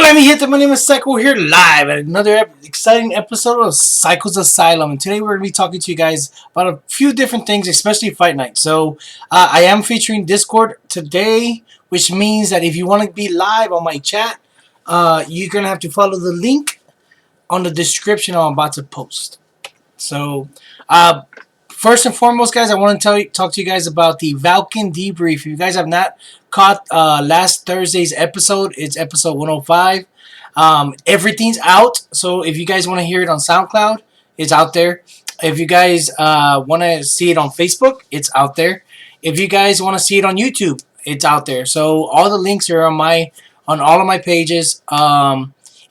Hola mi gente, my name is Psycho here live at another exciting episode of Psycho's Asylum, and today we're going to be talking to you guys about a few different things, especially Fight Night. So I am featuring Discord today, which means that if you want to be live on my chat, you're going to have to follow the link on the description I'm about to post. So first and foremost, guys, I want to talk to you guys about the Valken debrief. If you guys have not caught last Thursday's episode, it's episode 105. Everything's out, so if you guys want to hear it on SoundCloud, it's out there. If you guys want to see it on Facebook, it's out there. If you guys want to see it on YouTube, it's out there. So all the links are on all of my pages.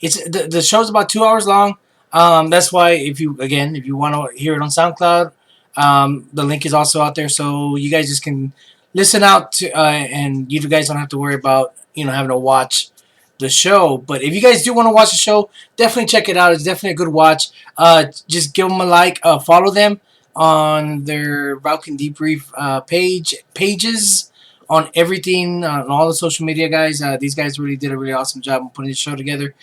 It's the show's about 2 hours long. That's why if you want to hear it on SoundCloud, the link is also out there, so you guys just can listen out to, and you guys don't have to worry about having to watch the show. But if you guys do want to watch the show, definitely check it out. It's definitely a good watch. Just give them a like, follow them on their Valken Debrief pages on everything, on all the social media, guys. These guys really did a really awesome job of putting the show together.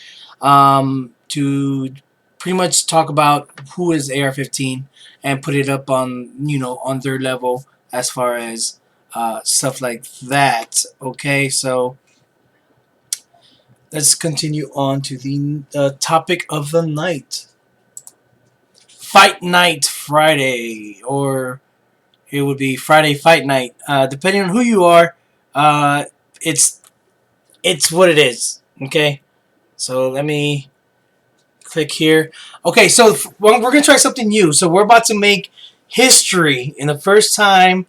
To pretty much talk about who is AR-15 and put it up on on their level as far as stuff like that. Okay, so let's continue on to the topic of the night. Fight Night Friday, or it would be Friday Fight Night. Depending on who you are, it's what it is. Okay, so let me click here. Okay, so we're going to try something new. So we're about to make history in the first time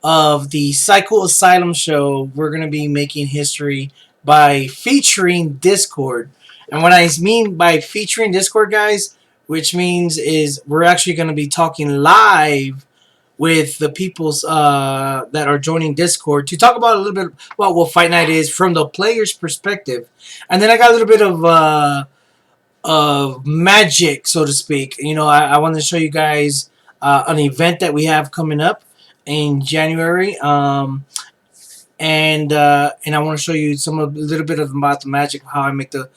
of the Psycho Asylum show. We're going to be making history by featuring Discord. And what I mean by featuring Discord, guys, which means is we're actually going to be talking live with the peoples that are joining Discord to talk about a little bit about what Fight Night is from the player's perspective. And then I got a little bit of magic, so to speak. I wanted to show you guys an event that we have coming up in January, and I want to show you a little bit about the magic, how I make the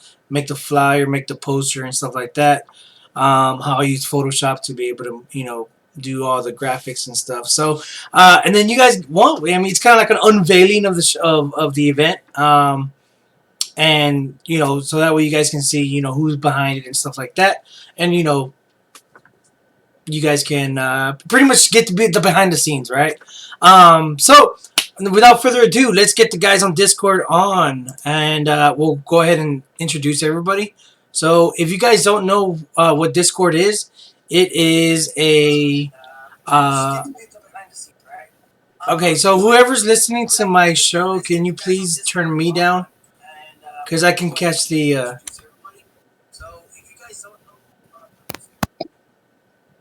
flyer, make the poster, and stuff like that. How I use Photoshop to be able to do all the graphics and stuff. So and then you guys it's kind of like an unveiling of the event. And so that way you guys can see who's behind it and stuff like that, and you guys can pretty much get to be the behind the scenes, right? So without further ado, let's get the guys on Discord on, and we'll go ahead and introduce everybody. So if you guys don't know what Discord is, it is a okay, so whoever's listening to my show, can you please turn me down? Because I can catch the...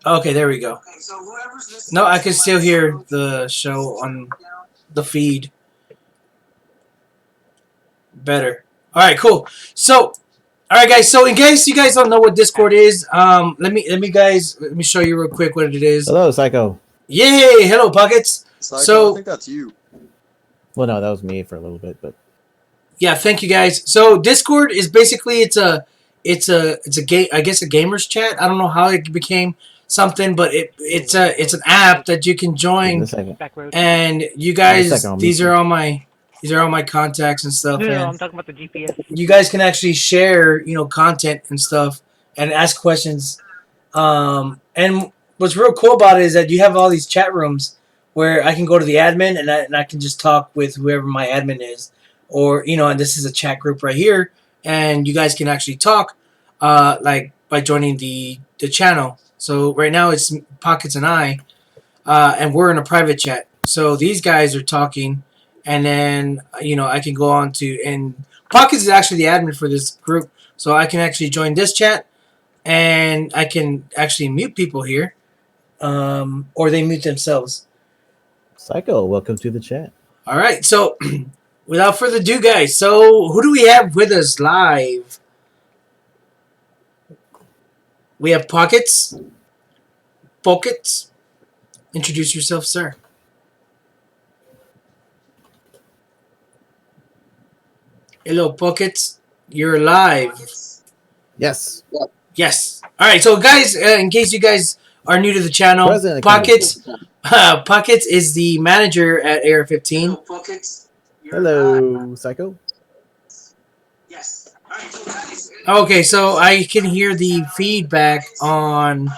Okay, there we go. No, I can still hear the show on the feed. Better. Alright, cool. So, alright guys, so in case you guys don't know what Discord is, let me show you real quick what it is. Hello, Psycho. Yay! Hello, Pockets. Psycho, So, I think that's you. Well, no, that was me for a little bit, but yeah, thank you guys. So Discord is basically it's a game, I guess, a gamers chat. I don't know how it became something, but it's an app that you can join, and you guys, these are all my contacts and stuff. No, and I'm talking about the GPS. you guys can actually share content and stuff and ask questions. And what's real cool about it is that you have all these chat rooms where I can go to the admin and I can just talk with whoever my admin is. Or and this is a chat group right here, and you guys can actually talk like by joining the channel. So right now it's Pockets and I, and we're in a private chat. So these guys are talking, and then I can go on to, and Pockets is actually the admin for this group, so I can actually join this chat, and I can actually mute people here, or they mute themselves. Psycho, welcome to the chat. All right, so without further ado, guys, so who do we have with us live? We have Pockets. Pockets. Introduce yourself, sir. Hello, Pockets. You're live. Yes. Yes. All right. So, guys, in case you guys are new to the channel, President Pockets, Pockets is the manager at Air 15. Hello, Psycho. Okay, so I can hear the feedback on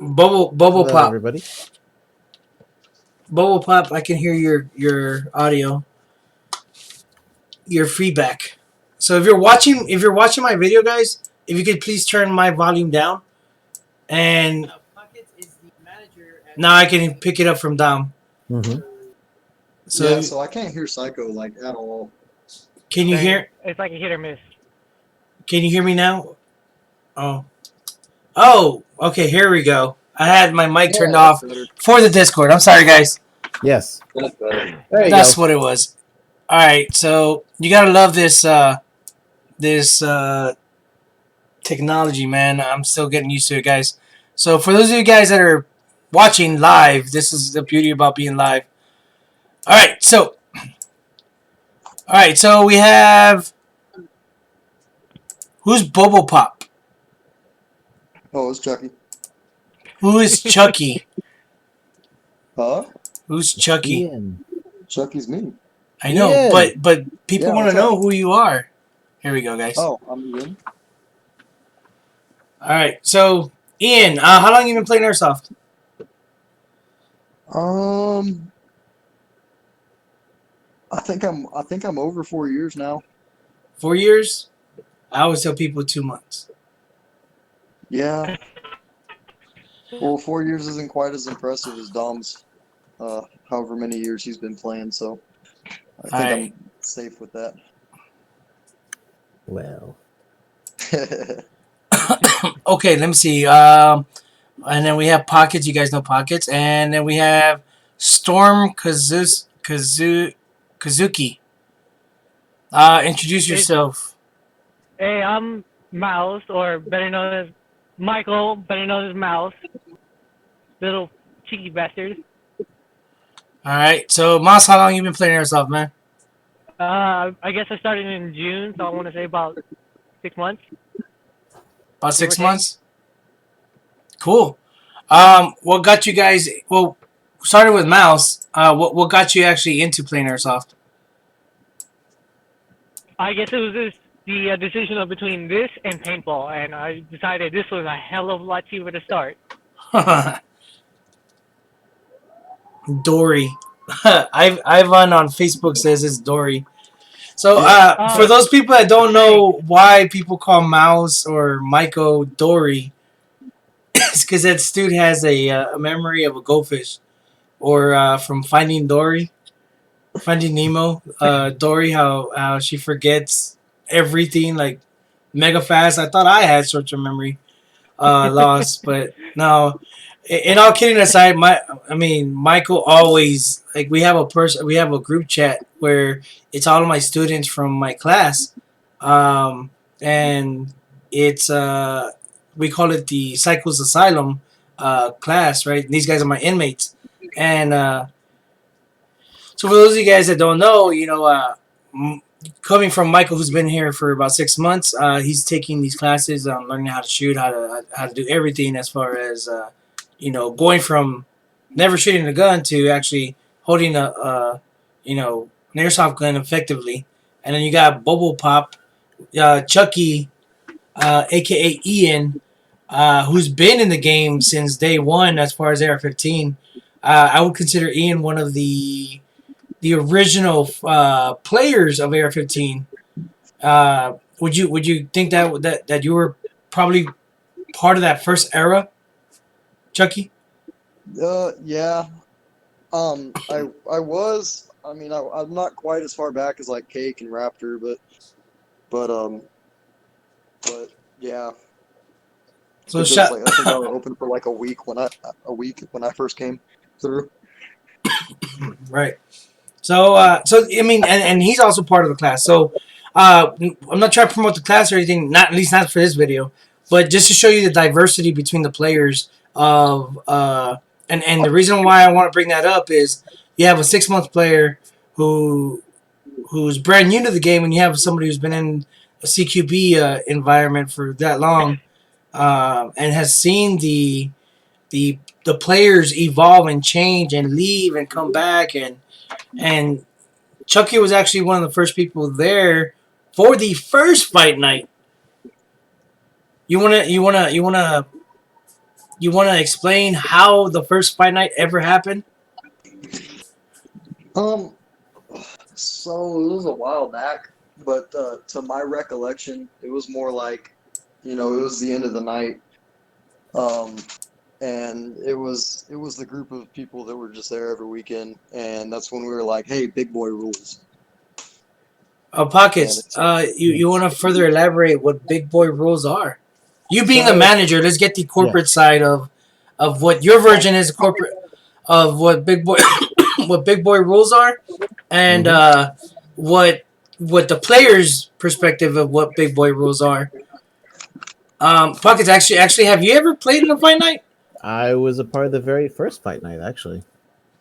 Bubble Hello, Pop. everybody. Bubble Pop, I can hear your audio, your feedback. So if you're watching my video, guys, if you could please turn my volume down, and now I can pick it up from Dom. Mm-hmm. So Yeah, so I can't hear Psycho like at all. can you hear? It's like a hit or miss. Can you hear me now? Oh, okay. Here we go. I had my mic turned off Better. for the Discord. I'm sorry, guys. Yes. That's better. There you That's go. what it was. All right, so you gotta love this technology, man. I'm still getting used to it, guys. So for those of you guys that are watching live, this is the beauty about being live. All right, so we have who's Bobo Pop? Oh, it's Chucky. Who is Chucky? Huh? Who's Chucky? Ian. Chucky's me. I know, Ian. but people Yeah, want what's to know up? who you are. Here we go, guys. Oh, I'm Ian. All right, so Ian, how long you been playing airsoft? I think I'm over 4 years now. 4 years? I always tell people 2 months. Yeah. Well, 4 years isn't quite as impressive as Dom's. However many years he's been playing, so I think Alright. I'm safe with that. Well. Okay, let me see. And then we have Pockets. You guys know Pockets. And then we have Storm Kazuki. Introduce yourself. Hey, I'm Mouse, or better known as Michael, better known as Mouse. Little cheeky bastard. All right. So, Moss, how long you been playing airsoft, man? I guess I started in June, so I want to say about 6 months. About 6 Give or take. months. Cool. What got you guys? Well, started with Mouse. What got you actually into playing airsoft? I guess it was the decision of between this and paintball, and I decided this was a hell of a lot cheaper to start. Dory. Ivan on Facebook says it's Dory. So for Oh. those people that don't know why people call Mouse or Michael Dory, it's because that dude has a memory of a goldfish, or from Finding Dory, Finding Nemo. Dory, how she forgets everything like mega fast. I thought I had short-term memory loss, but no. In all kidding aside, Michael always, like, we have a group chat where it's all of my students from my class, and it's we call it the Cycles Asylum class, right? These guys are my inmates, and so for those of you guys that don't know, coming from Michael, who's been here for about 6 months, he's taking these classes on learning how to shoot, how to do everything as far as going from never shooting a gun to actually holding an airsoft gun effectively. And then you got Bobo Pop, Chucky, aka Ian, who's been in the game since day one as far as AR-15. I would consider Ian one of the original players of AR-15. Would you think that you were probably part of that first era, Chucky? Yeah. I was. I mean, I'm not quite as far back as like Cake and Raptor, but yeah. So I think I was open for like a week when I first came through. right. So I mean, and he's also part of the class. So I'm not trying to promote the class or anything. Not at least not for this video, but just to show you the diversity between the players of and the reason why I want to bring that up is you have a 6 month player who who's brand new to the game, and you have somebody who's been in a CQB environment for that long, and has seen the players evolve and change and leave and come back, and Chucky was actually one of the first people there for the first fight night. You wanna explain how the first fight night ever happened? Um, so it was a while back, but to my recollection, it was more like, it was the end of the night. Um, and it was the group of people that were just there every weekend, and that's when we were like, "Hey, big boy rules." And Pockets. it's You want to further elaborate what big boy rules are? You being the so manager, let's get the Yeah. corporate side of what your version is corporate of what big boy what big boy rules are, and what the players' perspective of what big boy rules are. Pockets, actually, have you ever played in a fight night? I was a part of the very first fight night, actually.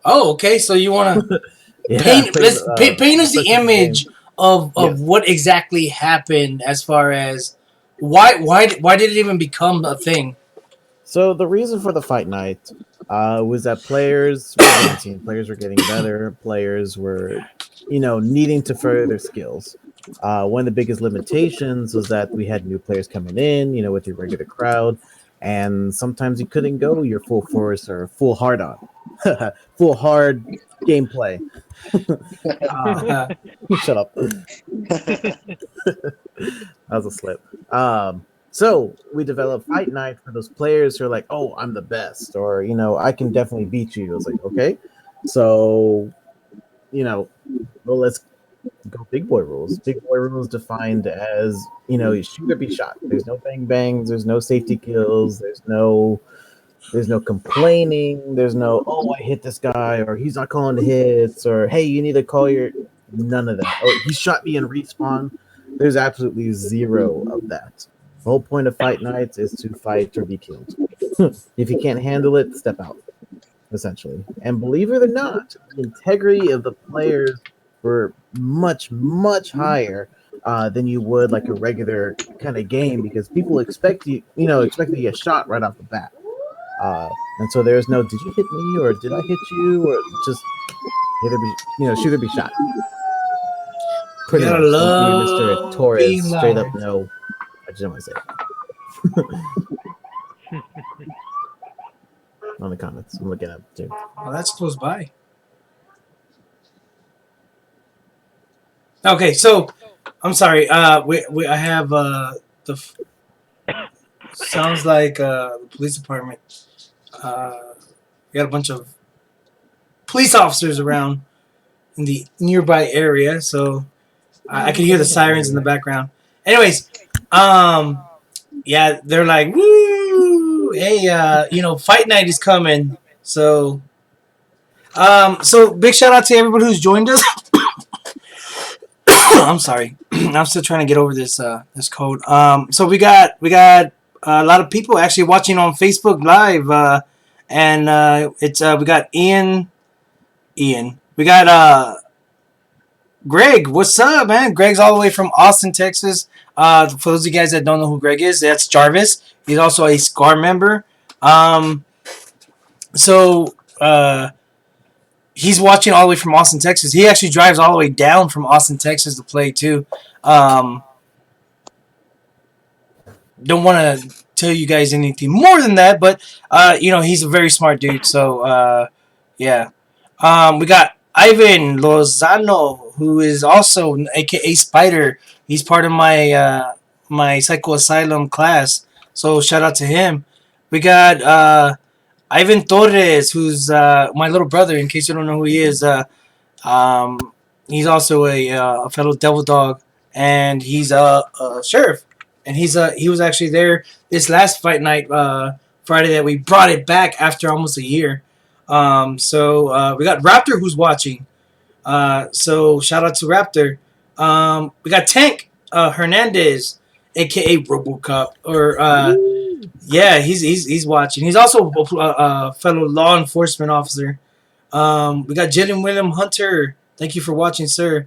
Oh, okay. So you want to Yeah, I played paint us first the of the game. image of Yes. what exactly happened as far as why did it even become a thing? So the reason for the fight night was that players were advancing, players were getting better, players were, needing to further their skills. One of the biggest limitations was that we had new players coming in, with your regular crowd, and sometimes you couldn't go your full force or full hard on, full hard gameplay. uh, shut up. That was a slip. So we developed Fight Night for those players who are like, "Oh, I'm the best," or "I can definitely beat you." I was like, "Okay." So, well, let's go big boy rules. Big boy rules defined as you shoot or be shot. There's no bang bangs. There's no safety kills. There's no complaining. There's no, "Oh, I hit this guy," or "He's not calling the hits," or "Hey, you need to call your." None of that. "Oh, he shot me in respawn." There's absolutely zero of that. The whole point of fight nights is to fight or be killed. If you can't handle it, step out, essentially. And believe it or not, the integrity of the players were much, much higher than you would like a regular kind of game, because people expect to get shot right off the bat. And so there's no, "Did you hit me?" or "Did I hit you?" or just either be, shoot or be shot. You Pretty gotta much. Thank you, Mr. love Torres. being Straight up, live. no. I just don't want to say it on the comments. I'm looking up too. Well, that's close by. Okay, so I'm sorry. We I have sounds like the police department. We got a bunch of police officers around in the nearby area, so I can hear the sirens in the background. Anyways, yeah, they're like, "Woo! Hey, fight night is coming." So big shout out to everybody who's joined us. I'm sorry, I'm still trying to get over this code. So we got a lot of people actually watching on Facebook Live, and it's we got Ian. We got Greg. What's up, man? Greg's all the way from Austin, Texas. For those of you guys that don't know who Greg is, that's Jarvis. He's also a SCAR member. Um, so he's watching all the way from Austin, Texas. He actually drives all the way down from Austin, Texas to play too. Um, don't want to tell you guys anything more than that, but he's a very smart dude. So yeah. We got Ivan Lozano, who is also AKA Spider. He's part of my Psycho Asylum class. So shout out to him. We got Ivan Torres, who's my little brother. In case you don't know who he is, um, he's also a fellow Devil Dog, and he's a sheriff. And he was actually there this last fight night, Friday, that we brought it back after almost a year. So we got Raptor who's watching. So shout out to Raptor. We got Tank Hernandez, aka RoboCop, or yeah, he's watching. He's also a fellow law enforcement officer. We got Jalen William Hunter, Thank you for watching, sir.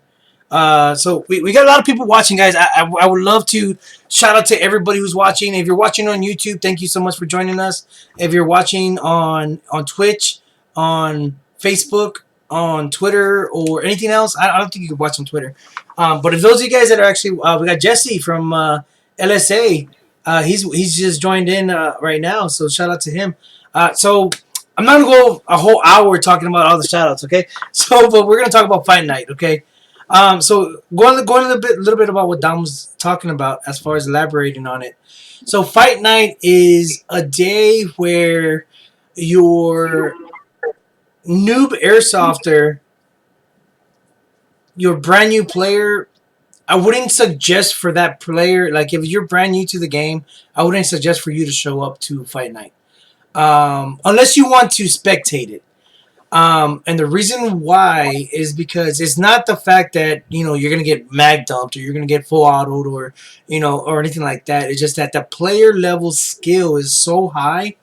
So we got a lot of people watching, guys. I would love to shout out to everybody who's watching. If you're watching on YouTube, thank you so much for joining us. If you're watching on Twitch, on Facebook, on Twitter, or anything else, I don't think you can watch on Twitter. But if those of you guys that are actually, we got Jesse from LSA. He's just joined in right now, so shout out to him. So I'm not gonna go a whole hour talking about all the shout outs, okay? So, but we're gonna talk about Fight Night, okay? So going a little bit about what Dom was talking about as far as elaborating on it. So Fight Night is a day where your noob airsofter, your brand new player. I wouldn't suggest for that player, like if you're brand new to the game, I wouldn't suggest for you to show up to Fight Night, unless you want to spectate it. And the reason why is because it's not the fact that, you're going to get mag dumped or you're going to get full autoed or, or anything like that. It's just that the player level skill is so high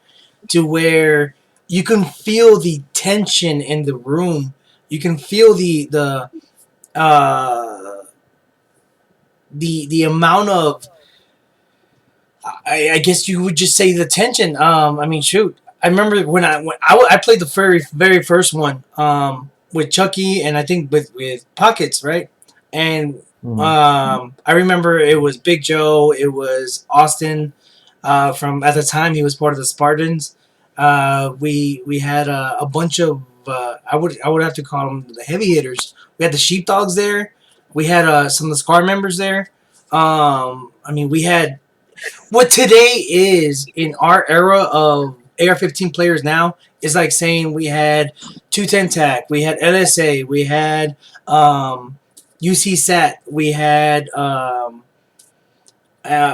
to where you can feel the tension in the room. You can feel uh, the amount of, I guess you would just say the tension. I mean, shoot. I remember when I played the very first one with Chucky and I think with Pockets, right? And Mhm. I remember it was Big Joe, it was Austin from at the time he was part of the Spartans. We had a bunch of I would have to call them the heavy hitters. We had the Sheepdogs there. We had some of the Scar members there. I mean, we had what today is in our era of AR-15 players now is like saying we had 210 TAC, we had LSA, we had UC SAT, we had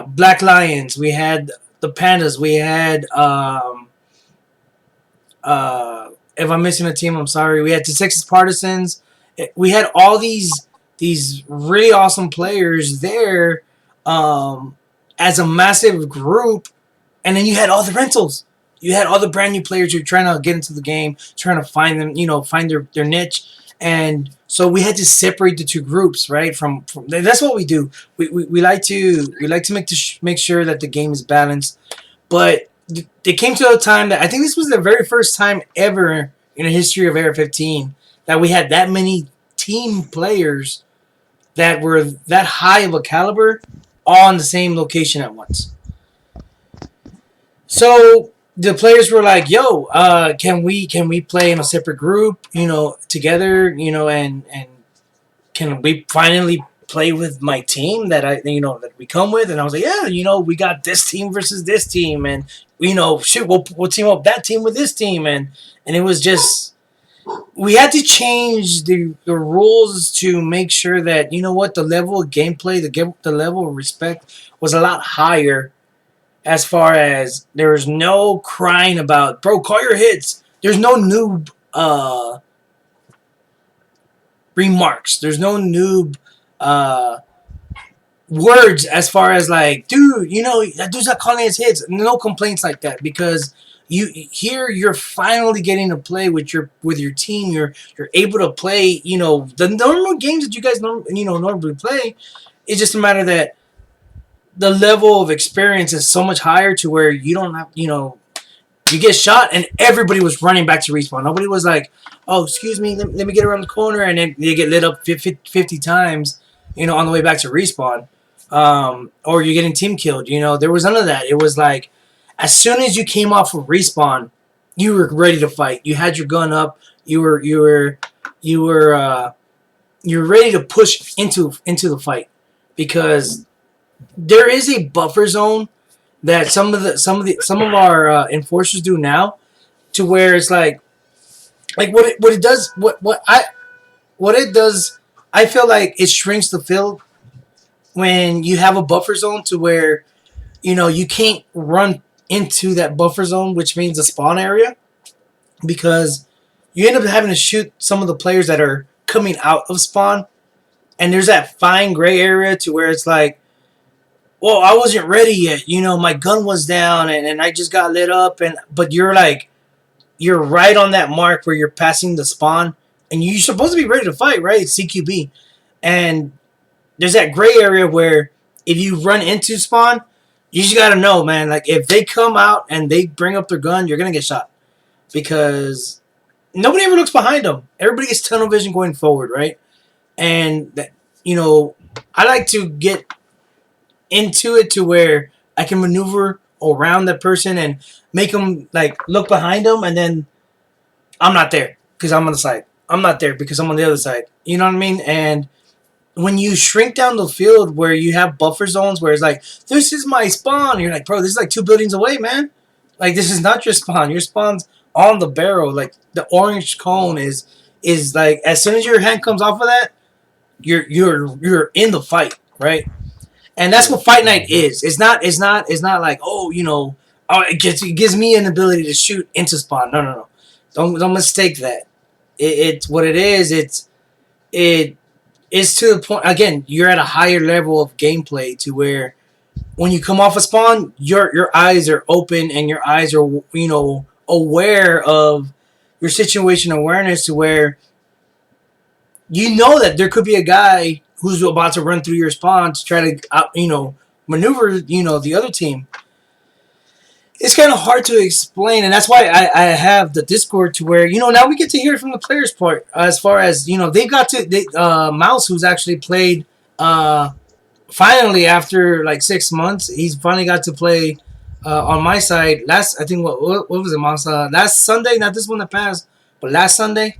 Black Lions, we had the Pandas, we had if I'm missing a team, I'm sorry. We had the Texas Partisans. We had all these really awesome players there as a massive group, and then you had all the rentals. You had all the brand new players who are trying to get into the game, trying to find them, find their niche. And so we had to separate the two groups, right? From that's what we do. We like to make sure that the game is balanced. But it came to a time that I think this was the very first time ever in the history of AR-15 that we had that many team players that were that high of a caliber all in the same location at once. So the players were like, "Yo, can we play in a separate group, together, and can we finally play with my team that that we come with?" And I was like, "Yeah, we got this team versus this team, and shoot, we'll team up that team with this team." And it was just we had to change the rules to make sure that the level of gameplay, the level of respect was a lot higher. As far as there was no crying about, bro, call your hits. There's no noob remarks. There's no noob words as far as like, dude, that dude's not calling his hits. No complaints like that because you're finally getting to play with your team. You're able to play, the normal games that you guys normally play. It's just a matter that the level of experience is so much higher to where you don't have, you get shot and everybody was running back to respawn. Nobody was like, oh, excuse me, let me get around the corner, and then they get lit up 50 times, on the way back to respawn. Or you're getting team killed, there was none of that. It was like, as soon as you came off of respawn, you were ready to fight. You had your gun up. You were ready to push into the fight because there is a buffer zone that some of our enforcers do now, to where it's like what it does what it does. I feel like it shrinks the field when you have a buffer zone to where you can't run into that buffer zone, which means the spawn area, because you end up having to shoot some of the players that are coming out of spawn, and there's that fine gray area to where it's like, well, I wasn't ready yet. My gun was down and I just got lit up, but you're right on that mark where you're passing the spawn, and you're supposed to be ready to fight, right? It's CQB, and there's that gray area where if you run into spawn, you just gotta know, man. Like if they come out and they bring up their gun, you're gonna get shot because nobody ever looks behind them. Everybody gets tunnel vision going forward, right? And that, you know, I like to get into it to where I can maneuver around that person and make them like look behind them, and then I'm not there because I'm on the side. I'm not there because I'm on the other side. You know what I mean? And when you shrink down the field where you have buffer zones where it's like, this is my spawn, you're like, bro, this is like 2 buildings away, man. Like this is not your spawn. Your spawn's on the barrel. Like the orange cone is like as soon as your hand comes off of that, you're in the fight, right? And that's what Fight Night is. It's not like, oh, oh, it gives me an ability to shoot into spawn. No. Don't mistake that. It's what it is. It is to the point. Again, you're at a higher level of gameplay to where when you come off a spawn, your eyes are open and your eyes are aware of your situation awareness to where you know that there could be a guy who's about to run through your spawn to try to maneuver the other team. It's kind of hard to explain, and that's why I have the Discord to where now we get to hear it from the players' part as far as they've got to Mouse, who's actually played finally after like 6 months, he's finally got to play on my side. Last I think what was it, Mouse? Last Sunday, not this one that passed, but last Sunday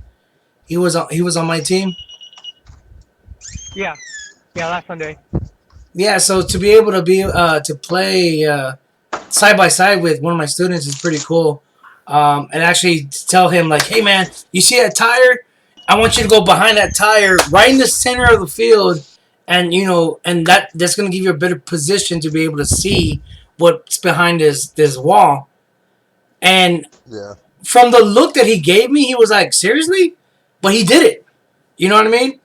he was on my team. Yeah, yeah, last Sunday. Yeah, so to be able to to play side by side with one of my students is pretty cool. And actually tell him like, hey man, you see that tire? I want you to go behind that tire, right in the center of the field, and and that's gonna give you a better position to be able to see what's behind this wall. And Yeah. from the look that he gave me, he was like, seriously? But he did it. You know what I mean?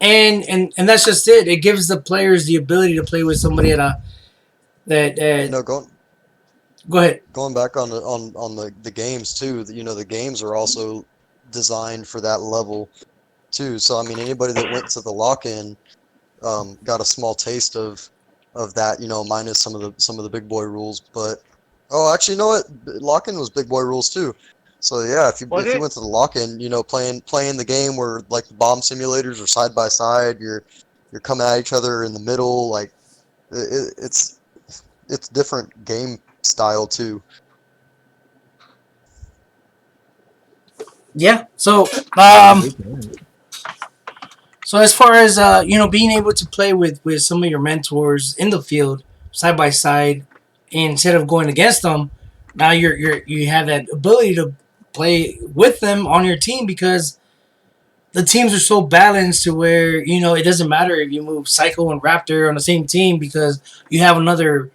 And that's just it. It gives the players the ability to play with somebody at a that Going go ahead. going back on the games too. The games are also designed for that level too. So I mean, anybody that went to the lock-in got a small taste of that. Minus some of the big boy rules. But actually, you know what? Lock-in was big boy rules too. So yeah, if you went to the lock-in, playing the game where like the bomb simulators are side by side, you're coming at each other in the middle, like it's different game style too. Yeah. So so as far as being able to play with some of your mentors in the field side by side instead of going against them, now you have that ability to play with them on your team because the teams are so balanced to where it doesn't matter if you move Psycho and Raptor on the same team because you have another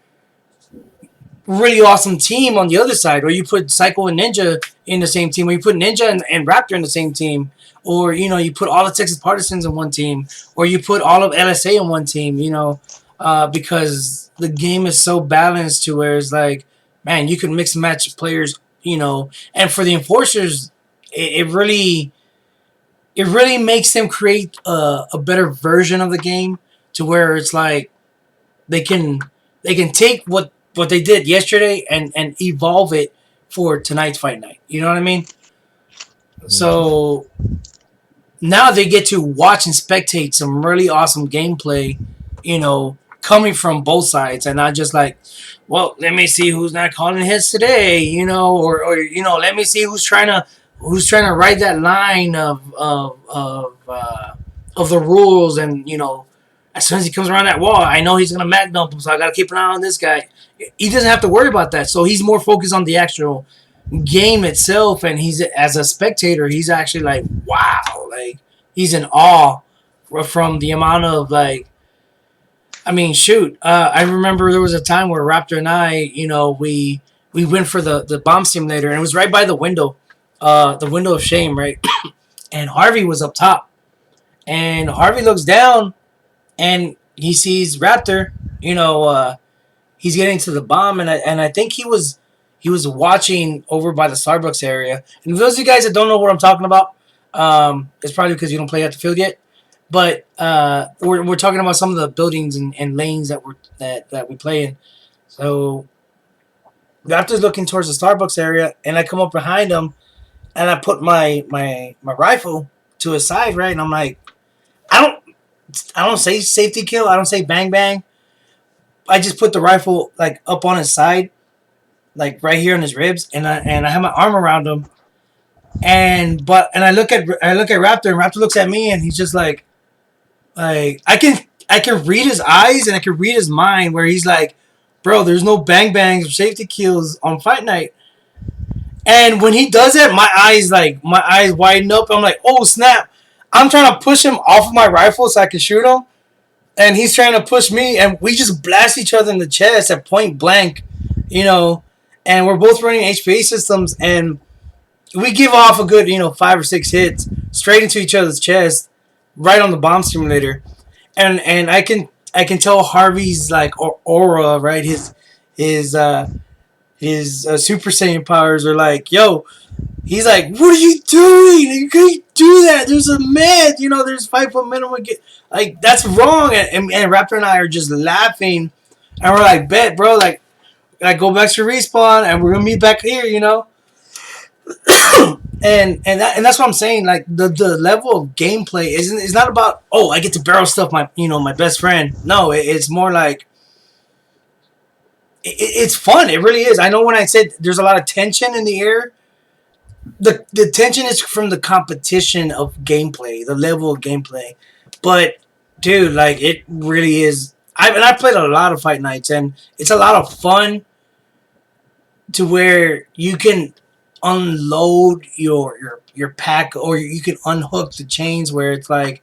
really awesome team on the other side, or you put Psycho and Ninja in the same team, or you put Ninja and Raptor in the same team, or you put all the Texas Partisans in one team, or you put all of LSA in one team, because the game is so balanced to where it's like, man, you can mix and match players, and for the enforcers, it really makes them create a better version of the game to where it's like they can take what they did yesterday and evolve it for tonight's fight night. You know what I mean? So now they get to watch and spectate some really awesome gameplay, coming from both sides and not just like, well, let me see who's not calling hits today, or let me see who's trying to write that line of the rules, and as soon as he comes around that wall, I know he's gonna mag dump him, so I gotta keep an eye on this guy. He doesn't have to worry about that, so he's more focused on the actual game itself, and he's as a spectator, he's actually like, wow, like he's in awe from the amount of like. I mean, shoot. I remember there was a time where Raptor and I, we went for the bomb simulator, and it was right by the window of shame, right? And Harvey was up top, and Harvey looks down, and he sees Raptor. He's getting to the bomb, and I think he was watching over by the Starbucks area. And for those of you guys that don't know what I'm talking about, It's probably because you don't play at the field yet. But we're talking about some of the buildings and lanes that we play in. So the Raptors looking towards the Starbucks area, and I come up behind them, and I put my rifle to his side, right, and I'm like, I don't I don't say safety kill, I don't say bang bang. I just put the rifle like up on his side, like right here on his ribs, and I have my arm around him, and I look at Raptor, and Raptor looks at me, and he's just like I can read his eyes and I can read his mind where he's like, bro, there's no bang bangs or safety kills on fight night. And when he does it, my eyes widen up. I'm like, oh snap! I'm trying to push him off of my rifle so I can shoot him, and he's trying to push me, and we just blast each other in the chest at point blank, you know. And we're both running HPA systems, and we give off a good 5 or 6 hits straight into each other's chest, right on the bomb simulator. And I can tell Harvey's like aura, right? His Super Saiyan powers are like, yo. He's like, what are you doing? You can't do that. There's a med. There's 5 foot minimum. Like that's wrong. And Raptor and I are just laughing, and we're like, bet, bro. Like go back to respawn, and we're gonna meet back here. And that's what I'm saying. Like the level of gameplay isn't. It's not about, oh, I get to barrel stuff my best friend. No, it's more like it's fun. It really is. I know when I said there's a lot of tension in the air. The tension is from the competition of gameplay, the level of gameplay. But dude, like it really is. I played a lot of fight nights, and it's a lot of fun to where you can unload your pack, or you can unhook the chains where it's like,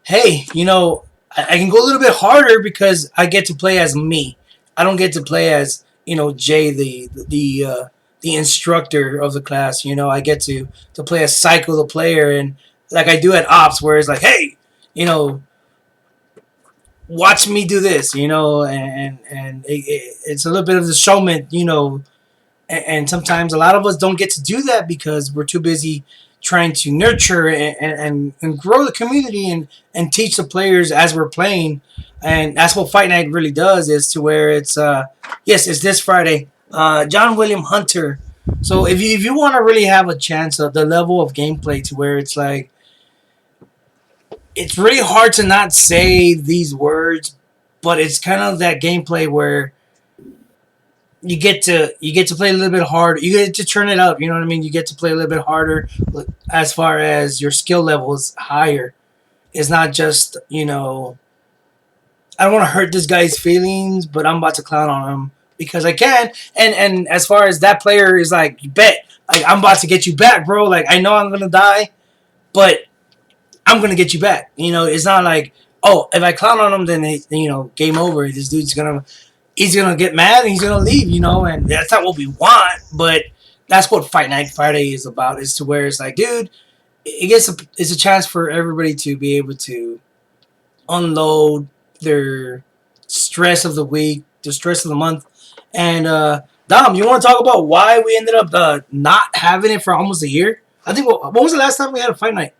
hey, I can go a little bit harder because I get to play as me. I don't get to play as Jay, the instructor of the class. I get to play as Psycho, the player, and like I do at Ops, where it's like, hey, watch me do this, and it's a little bit of the showman, and sometimes a lot of us don't get to do that because we're too busy trying to nurture and grow the community and teach the players as we're playing. And that's what Fight Night really does, is to where it's yes, it's this Friday, John William Hunter. So if you want to really have a chance of the level of gameplay to where it's like, it's really hard to not say these words, but it's kind of that gameplay where you get to play a little bit harder. You get to turn it up. You know what I mean? You get to play a little bit harder as far as your skill level is higher. It's not just I don't want to hurt this guy's feelings, but I'm about to clown on him because I can. And as far as that player is like, you bet, like I'm about to get you back, bro. Like I know I'm gonna die, but I'm gonna get you back. It's not like, oh, if I clown on him, then game over. This dude's he's gonna get mad and he's gonna leave. And that's not what we want. But that's what Fight Night Friday is about. Is to where it's like, dude, it's a chance for everybody to be able to unload their stress of the week, the stress of the month. And Dom, you want to talk about why we ended up not having it for almost a year? I think when was the last time we had a Fight Night?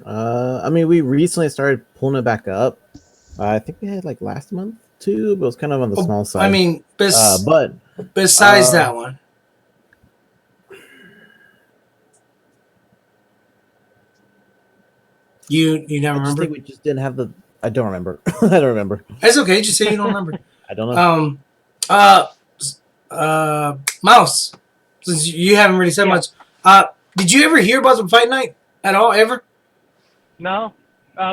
I mean, we recently started pulling it back up. I think we had like last month too, but it was kind of on the small side. I mean, but besides that one, you never I just remember? think we just didn't have the. I don't remember. I don't remember. It's okay. Just say you don't remember. I don't know. Mouse, since you haven't really said much, did you ever hear about the Fight Night at all, ever? No.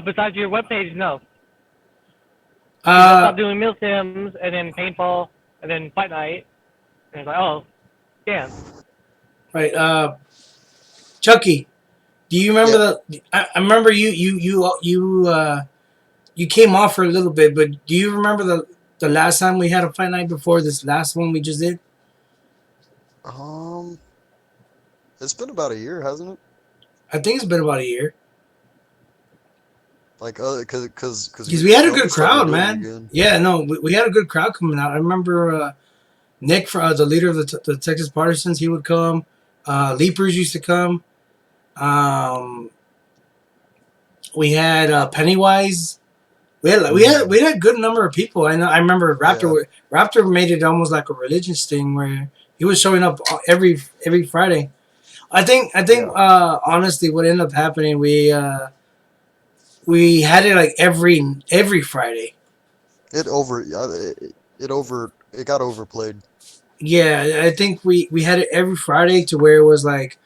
Besides your webpage, no. Stop doing meal sims and then paintball and then Fight Night. And it's like, oh, damn. Right. Chucky, do you remember I remember you came off for a little bit, but do you remember the last time we had a Fight Night before this last one we just did? It's been about a year, hasn't it? I think it's been about a year. Like, because we had a good crowd, man. Yeah, no, we had a good crowd coming out. I remember Nick, the leader of the Texas Partisans, he would come. Leapers used to come. Um, we had Pennywise. We had a good number of people. I know. I remember Yeah. Raptor made it almost like a religious thing where he was showing up every Friday. I think Yeah. honestly, what ended up happening, we had it like every Friday. It got overplayed. Yeah, I think we had it every Friday to where it was like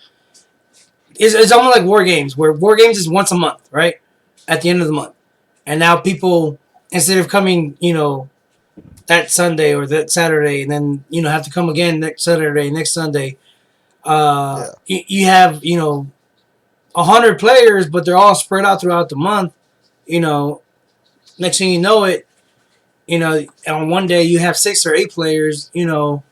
it's almost like War Games, where War Games is once a month, right? At the end of the month, and now people instead of coming, that Sunday or that Saturday, and then have to come again next Saturday, next Sunday. Yeah. You have 100 players, but they're all spread out throughout the month. You know, next thing you know it, on one day you have 6 or 8 players. And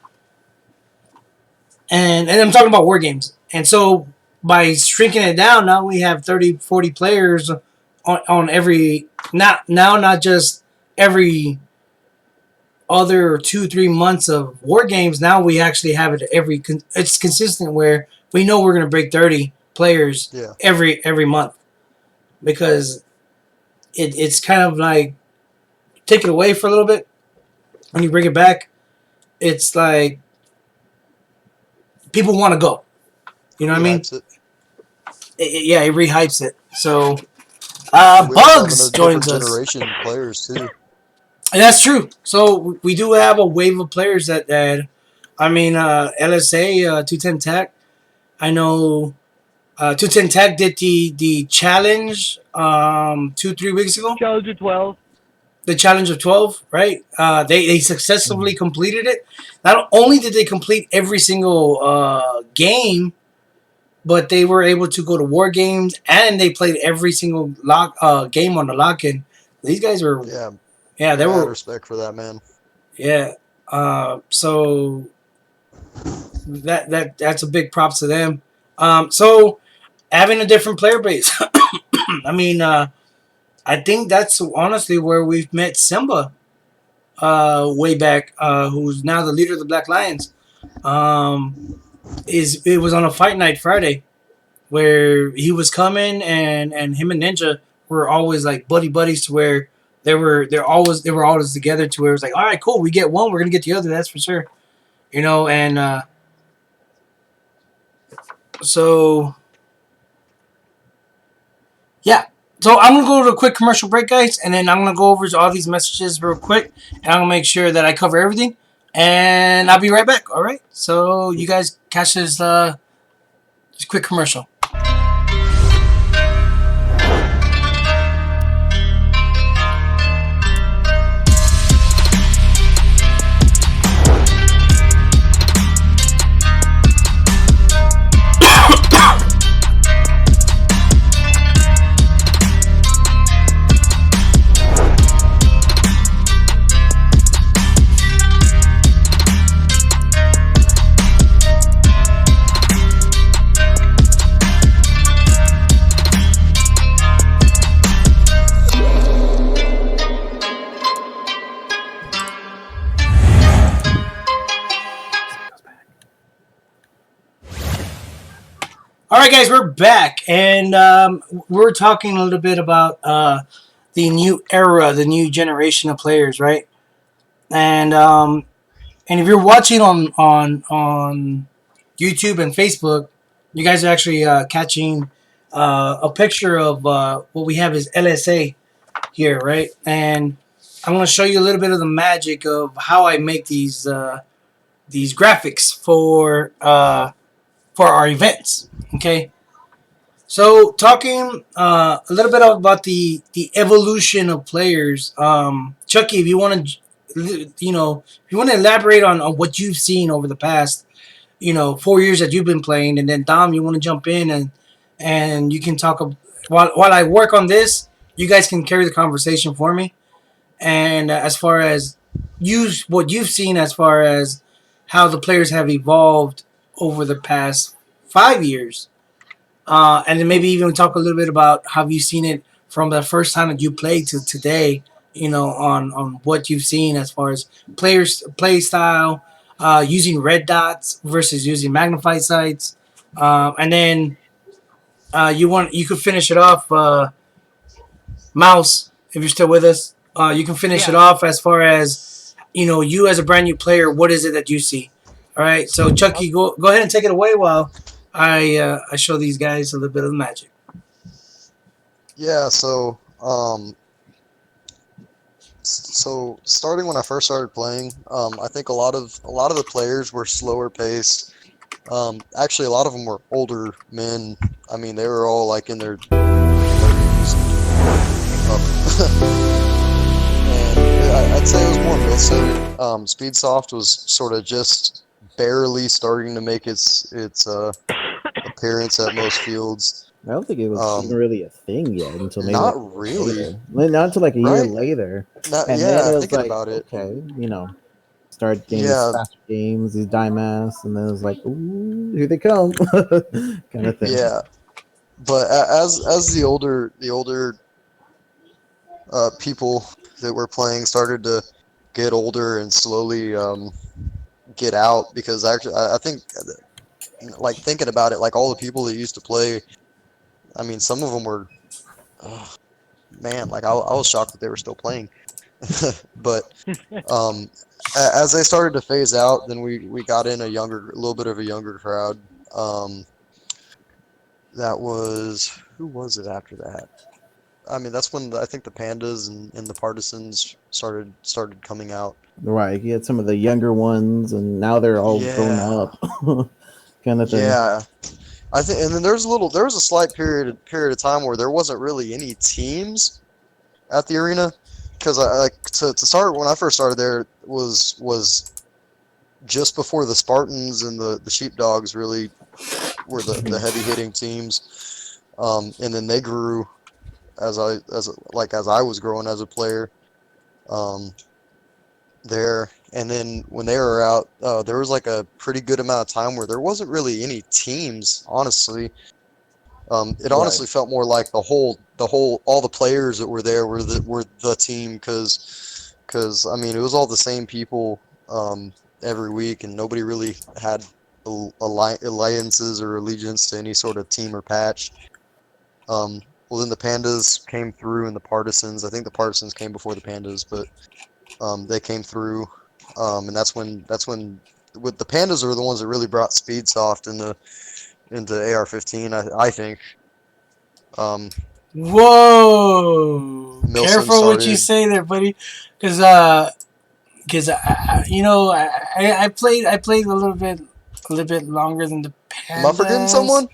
I'm talking about war games. And so by shrinking it down, now we have 30, 40 players on every not just every other 2, 3 months of war games. Now we actually have it it's consistent where we know we're going to break 30 players Yeah. every month because it's kind of like take it away for a little bit when you bring it back. It's like people want to go. You know what I mean? Rehypes it. Yeah, it rehypes it. So We also have Bugs a joins different us. generation of players too. And that's true. So we do have a wave of players that I mean, LSA 210 Tech. I know 210 Tech did the challenge 2, 3 weeks ago. Challenge of 12. The challenge of 12, right? They successfully completed it. Not only did they complete every single game, but they were able to go to war games and they played every single game on the lock-in. These guys were, Yeah. yeah, they Mad were, respect for that man. yeah. So that's a big props to them. So having a different player base. I mean, I think that's honestly where we've met Simba way back, who's now the leader of the Black Lions. It was on a fight night Friday where he was coming and him and Ninja were always like buddy buddies to where they were always together to where it was like, all right, cool, we get one, we're gonna get the other, that's for sure. And so yeah. So I'm gonna go to a quick commercial break, guys, and then I'm gonna go over all these messages real quick, and I'm gonna make sure that I cover everything, and I'll be right back. All right. So you guys catch this quick commercial. All right, guys, we're back, and we're talking a little bit about the new era, the new generation of players, right? And if you're watching on YouTube and Facebook, you guys are actually catching a picture of what we have is LSA here, right? And I'm going to show you a little bit of the magic of how I make these graphics for our events. Okay, so talking a little bit about the evolution of players. Chucky, if you want to, if you want to elaborate on what you've seen over the past, 4 years that you've been playing, and then Dom, you want to jump in and you can talk while I work on this. You guys can carry the conversation for me. And as far as what you've seen, as far as how the players have evolved over the past 5 years, and then maybe even talk a little bit about how you seen it from the first time that you played to today. On what you've seen as far as players play style, using red dots versus using magnified sights, and then you could finish it off, Mouse, if you're still with us. You can finish it Yeah. off as far as you as a brand new player. What is it that you see? All right, so Chucky, go ahead and take it away while I show these guys a little bit of the magic. Yeah, so starting when I first started playing, I think a lot of the players were slower paced. Actually, a lot of them were older men. I mean, they were all like in their 30s up. And I'd say it was more milsim. Speedsoft was sort of just barely starting to make its appearance at most fields. I don't think it was even Um, really a thing yet until maybe not like really, later. Not until like a year right? later. Not, And then yeah, it was thinking like, about it. okay, start getting these Yeah, faster games, these die masks, and then it was like, ooh, here they come, kind of thing. yeah. But as the older people that were playing started to get older and slowly get out, because actually I think, like, thinking about it, like all the people that used to play, I mean, some of them were, oh, man, like I was shocked that they were still playing. But um, as they started to phase out, then we got in a little bit of a younger crowd. Um, that was Who was it after that? I mean, that's when I think the Pandas and the Partisans started coming out. Right, you had some of the younger ones, and now they're all grown Yeah, up, kind of thing. yeah. I think, and then there was a slight period of time where there wasn't really any teams at the arena, because I like to start when I first started there was just before the Spartans and the Sheepdogs really were the heavy hitting teams, and then they grew as I was growing as a player, um, there. And then when they were out, there was like a pretty good amount of time where there wasn't really any teams, honestly. It Right. honestly felt more like all the players that were there were the team, because I mean, it was all the same people every week, and nobody really had alliances or allegiance to any sort of team or patch. Well, then the Pandas came through, and the Partisans. I think the Partisans came before the Pandas, but they came through, and that's when with the Pandas are the ones that really brought Speedsoft into AR-15. I think. Um, Whoa! Milsim Careful what you started. say there, buddy, because I played a little bit longer than the Am I forgetting Pandas. someone?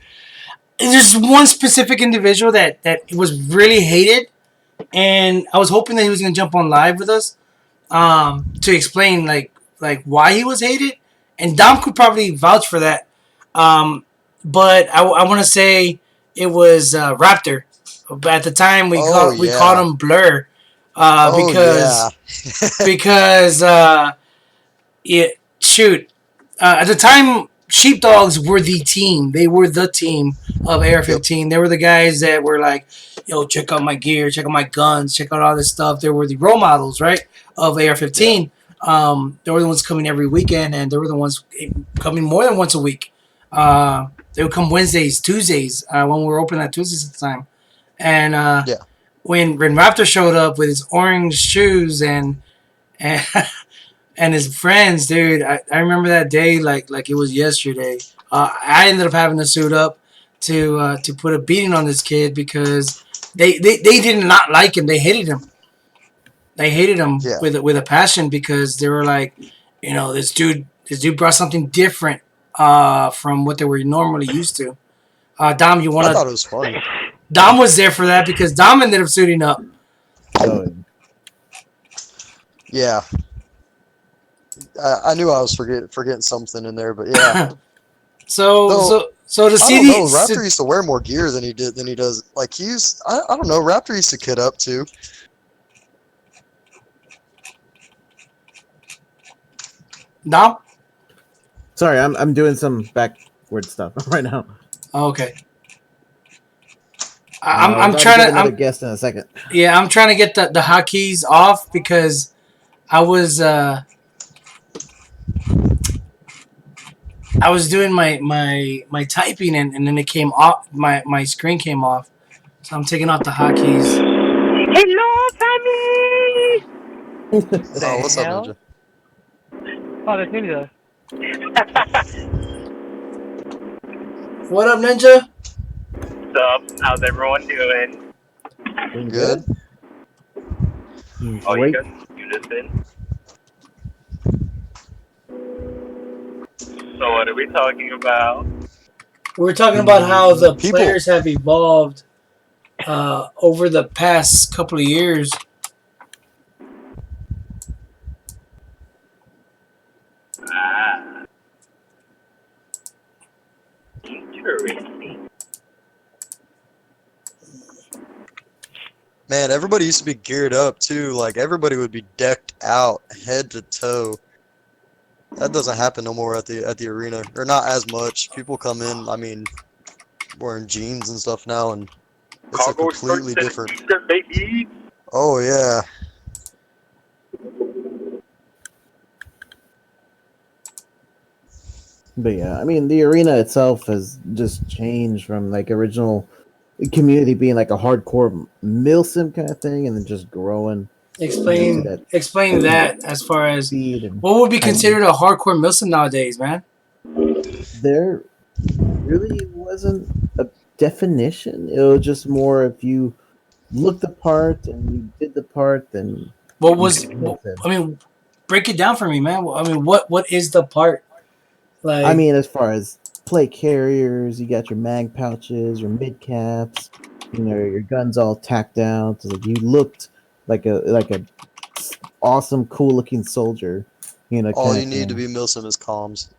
There's one specific individual that was really hated, and I was hoping that he was gonna jump on live with us, to explain like why he was hated, and Dom could probably vouch for that. Um, but I want to say it was Raptor. But at the time Oh we called yeah. him Blur, Oh yeah. because it shoot at the time Sheepdogs were the team. They were the team of Yep. AR-15. They were the guys that were like, yo, check out my gear, check out my guns, check out all this stuff. They were the role models, right, of Yeah. AR-15. They were the ones coming every weekend, and they were the ones coming more than once a week. They would come Wednesdays, Tuesdays, when we were open at Tuesdays at the time. And Yeah. when Raptor showed up with his orange shoes and and his friends, dude, I remember that day like it was yesterday. I ended up having to suit up to put a beating on this kid because they did not like him. They hated him. They hated him Yeah. with a passion because they were like, this dude brought something different from what they were normally used to. Dom, you I wanna? thought it was funny. Dom was there for that because Dom ended up suiting up. So Yeah. I knew I was forgetting something in there, but yeah. so Though so so to I see don't know, the Raptor used to wear more gear than he does. Like I don't know, Raptor used to kid up too. Dom. sorry, I'm doing some backward stuff right now. Oh, okay. I'm About to trying get to another guest in a second. I'm trying to get the hotkeys off because I was I was doing my typing and then it came off. My screen came off, so I'm taking off the hotkeys. Hello, family! The Oh, what's up, hell? Ninja? Oh, that's Ninja. What up, Ninja? What's up? How's everyone doing? Doing Good. good. Oh, you Great. guys unison. So what are we talking about? We were talking about how the People. players have evolved over the past couple of years. Ah, interesting. Man, everybody used to be geared up too. Like everybody would be decked out head to toe. That doesn't happen no more at the arena, or not as much. People come in, I mean, wearing jeans and stuff now, and it's a Cargo shorts completely and a different. t-shirt, baby. Oh yeah, But yeah, I mean, the arena itself has just changed from like original community being like a hardcore milsim kind of thing, and then just growing to that Explain that as far as speed and what would be tightness. considered a hardcore Milsim nowadays, man. There really wasn't a definition. It was just more if you looked the part and you did the part, then What you was? could milsim. I mean, break it down for me, man. I mean, what is the part? I Like, mean, as far as play carriers, you got your mag pouches, your mid caps, your guns all tacked down, so like you looked like a awesome, cool looking soldier, all kind you of need to thing. be Milsim is comms.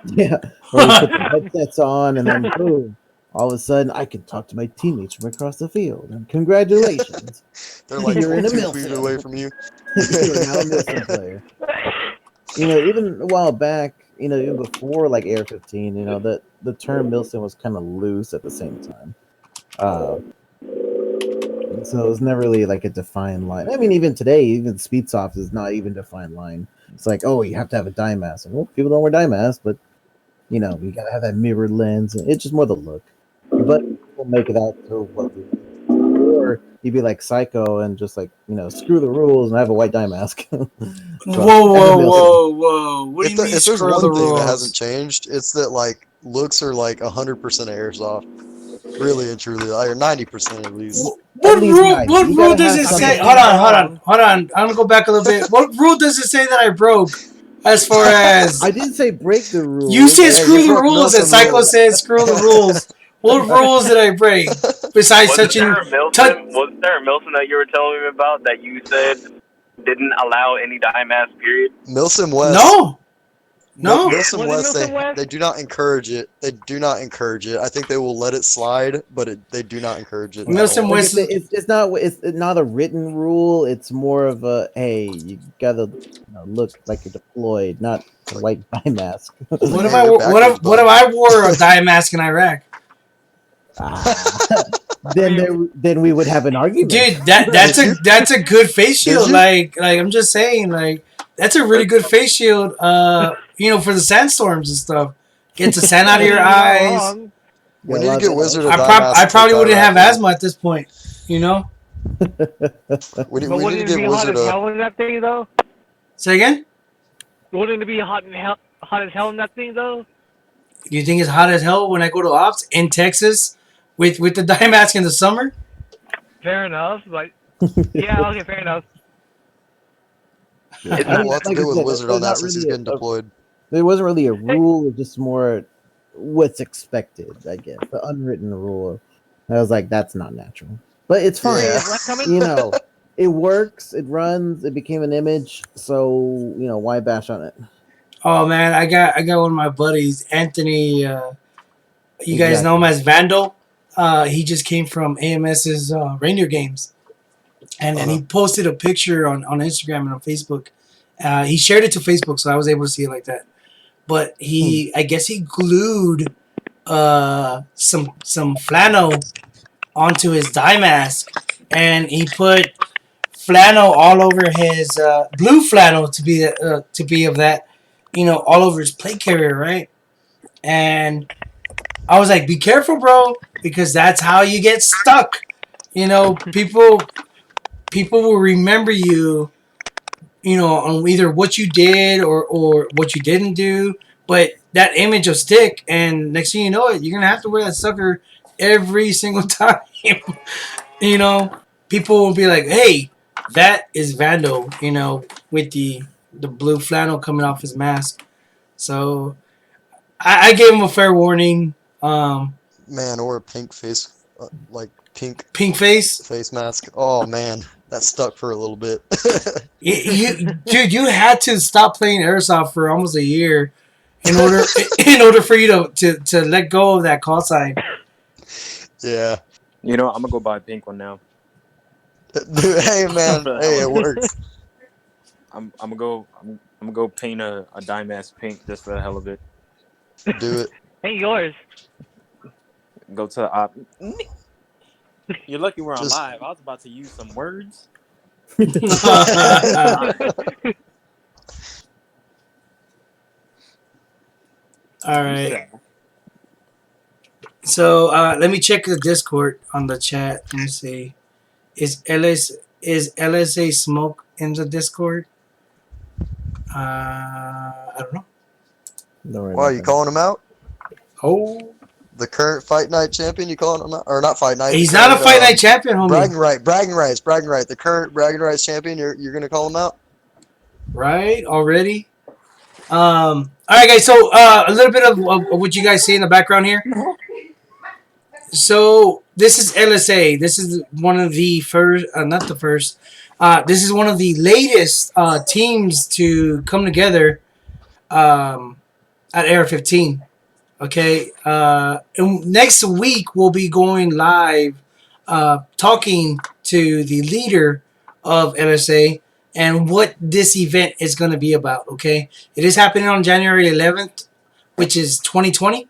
Yeah, where you put the headsets on, and then boom, all of a sudden I can talk to my teammates from across the field, and congratulations, They're like you're in a 2 feet away milsim. from you. You are now a milsim player. Even a while back, even before like Air 15, that the term milsim was kind of loose at the same time. Uh, so it was never really like a defined line. I mean, even today, even Speedsoft is not even defined line. It's like, oh, you have to have a dye mask. Well, people don't wear dye masks, but you gotta have that mirrored lens. It's just more the look. But people make it out to what we or you'd be like Psycho and just like screw the rules and I have a white dye mask. So as a milsim. whoa! What do you mean If there's screw the one thing that hasn't rules? changed, it's that like looks are like 100% airsoft, really and truly, like, or 90% at least. At What least rule? 90. What You rule gotta does have it I say? mean, something. you're not wrong. Hold on. I'm gonna go back a little bit. What rule does it say that I broke? As far as I didn't say break the you rules. said Hey, you screw the broke rules, and Milsim Psycho rules. said screw the rules. What rules did I break? Besides Wasn't touching, there a touch? Milton? Wasn't there a Milton that you were telling me about that you said didn't allow any dye mask? Period. Milsim West, No, no. Milsim Was it West, Milton West? they do not encourage it. They do not encourage it. I think they will let it slide, but they do not encourage it at Milton all. Like I West. said, it's not a written rule. It's more of a hey, you gotta look like you're deployed, not a Like, white dye mask. it's like, What if hey, I you're what backwards, if what if bud. I wore a dye mask in Iraq? Ah, I mean, then we would have an argument. Dude, that Did you? that's a good face Did shield. you? Like I'm just saying, like that's a really good face shield. For the sandstorms and stuff. Gets the sand I out of your mean, you're not eyes. wrong. We Got a need to lot of get Wizard a I dye ventilation. prob I mask and take probably to wouldn't Iraq have with him. asthma at this point. You know. But We need to wouldn't it give be hot Wizard as a. hell in that thing, though? Say again. Wouldn't it be hot as hell in that thing, though? You think it's hot as hell when I go to ops in Texas with the dye mask in the summer? Fair enough. Like, yeah, okay, fair enough. Yeah, It's I not mean, We'll have to like I get with said, Wizard on there's that not since he's really getting deployed. there wasn't really a Hey, rule. It's just more what's expected, I guess, the unwritten rule. I was like, that's not natural, but it's fine. hey, Yeah. is West coming? You know, it works, it runs, it became an image, so why bash on it? Oh man, I got one of my buddies, Anthony. You guys know him Exactly. as Vandal. He just came from AMS's reindeer games, and Uh-huh. he posted a picture on Instagram and on Facebook. He shared it to Facebook, so I was able to see it like that. But I guess he glued some flannel onto his dye mask, and he put flannel all over his blue flannel to be of that, all over his plate carrier, right? and I was like, "Be careful, bro, because that's how you get stuck." You know, people will remember you, you know, on either what you did or what you didn't do. But that image will stick, and next thing you know it, you're gonna have to wear that sucker every single time. You know, people will be like, "Hey, that is Vando," you know, with the blue flannel coming off his mask. So I gave him a fair warning. Man, or a pink face, like pink Pink face. face mask. Oh man, that stuck for a little bit. Dude, you had to stop playing airsoft for almost a year in order in order for you to let go of that call sign. Yeah. You know, I'm gonna go buy a pink one now. Hey man, For the hey, hell it of it. works. I'm gonna go paint a dime ass pink just for the hell of it. Do it. Ain't yours. Go to the op. You're lucky we're on Just live. I was about to use some words. All right. So let me check the Discord on the chat. Let me see. Is LSA Smoke in the Discord? I don't know. Don't worry Why are about you that. calling him out? Oh, The current fight night champion, you calling him out? Or not fight night, the he's not a current fight night champion, homie. bragging rights. The current bragging rights champion, you're gonna call him out? Right? Already? All right, guys. So a little bit of what you guys see in the background here. So this is LSA. This is one of the first, not the first. This is one of the latest teams to come together at Air 15. Okay. And next week we'll be going live, talking to the leader of LSA and what this event is going to be about. Okay. It is happening on January 11th, which is 2020.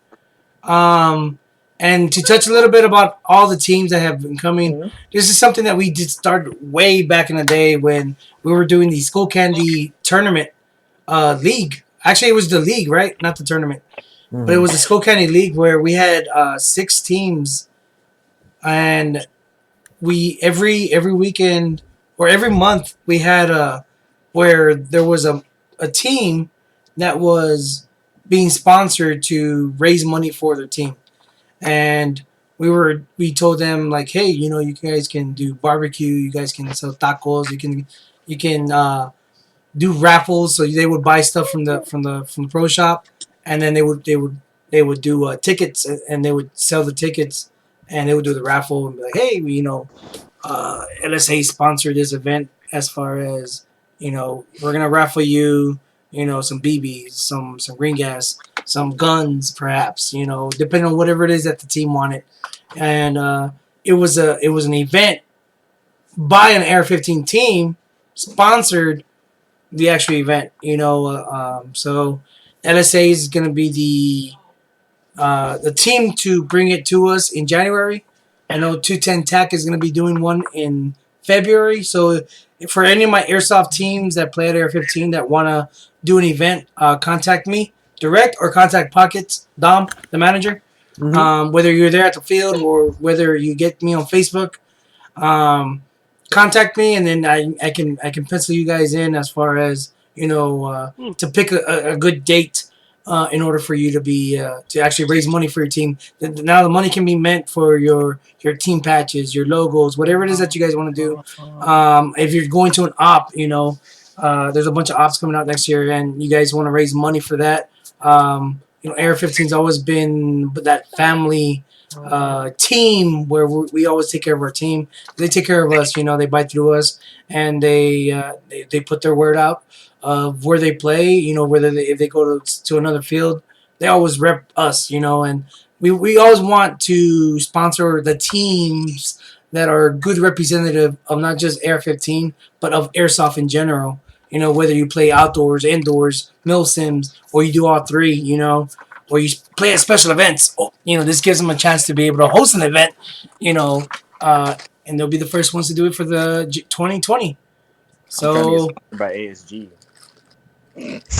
And to touch a little bit about all the teams that have been coming, this is something that we did start way back in the day when we were doing the Skull Candy tournament league. Actually, it was the league, right? Not the tournament. But it was the Skull Candy League where we had 6 teams, and we every weekend or every month we had where there was a team that was being sponsored to raise money for their team. And we told them like, hey, you know, you guys can do barbecue, you guys can sell tacos, you can do raffles. So they would buy stuff from the pro shop, and then they would do tickets, and they would sell the tickets, and they would do the raffle and be like, hey, you know, LSA sponsored this event as far as, you know, we're gonna raffle you, you know, some BBs, some green gas, some guns, perhaps, you know, depending on whatever it is that the team wanted. And it was an event by an Air 15 team, sponsored the actual event. You know, so LSA is gonna be the team to bring it to us in January. I know 210 Tech is going to be doing one in February. So for any of my airsoft teams that play at Air 15 that want to do an event, contact me direct or contact Pockets, Dom, the manager. Whether you're there at the field or whether you get me on Facebook, um, contact me, and then I can pencil you guys in as far as, you know, to pick a good date, in order for you to be to actually raise money for your team. Now the money can be meant for your team patches, your logos, whatever it is that you guys want to do. If you're going to an op, you know, there's a bunch of ops coming out next year, and you guys want to raise money for that. You know, Air 15's always been that family team where we always take care of our team. They take care of us. You know, they bite through us, and they put their word out of where they play. You know, whether if they go to another field, they always rep us. You know, and we always want to sponsor the teams that are good representative of not just Air 15 but of airsoft in general. You know, whether you play outdoors, indoors, mil sims, or you do all three. You know, or you play at special events. You know, this gives them a chance to be able to host an event. You know, and they'll be the first ones to do it for the 2020. I'm trying to get So sponsored by ASG. Make it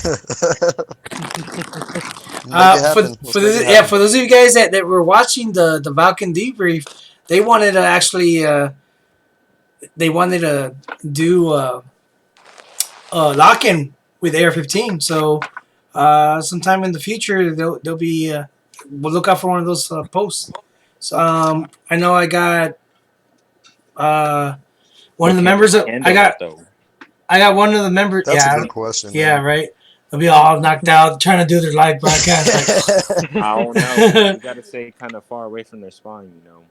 happen. Let's make it Yeah, happen. for those of you guys that were watching the Valken debrief, they wanted to actually they wanted to do lock in with AR-15. So sometime in the future they'll be we'll look out for one of those posts. So I know I got one But of the can members they of handle it though? I got one of the members. That's a Yeah, good question, yeah, man. right. They'll be all knocked out trying to do their live broadcast. I don't know, man. Like You got to stay kind of far away from their spine, you know.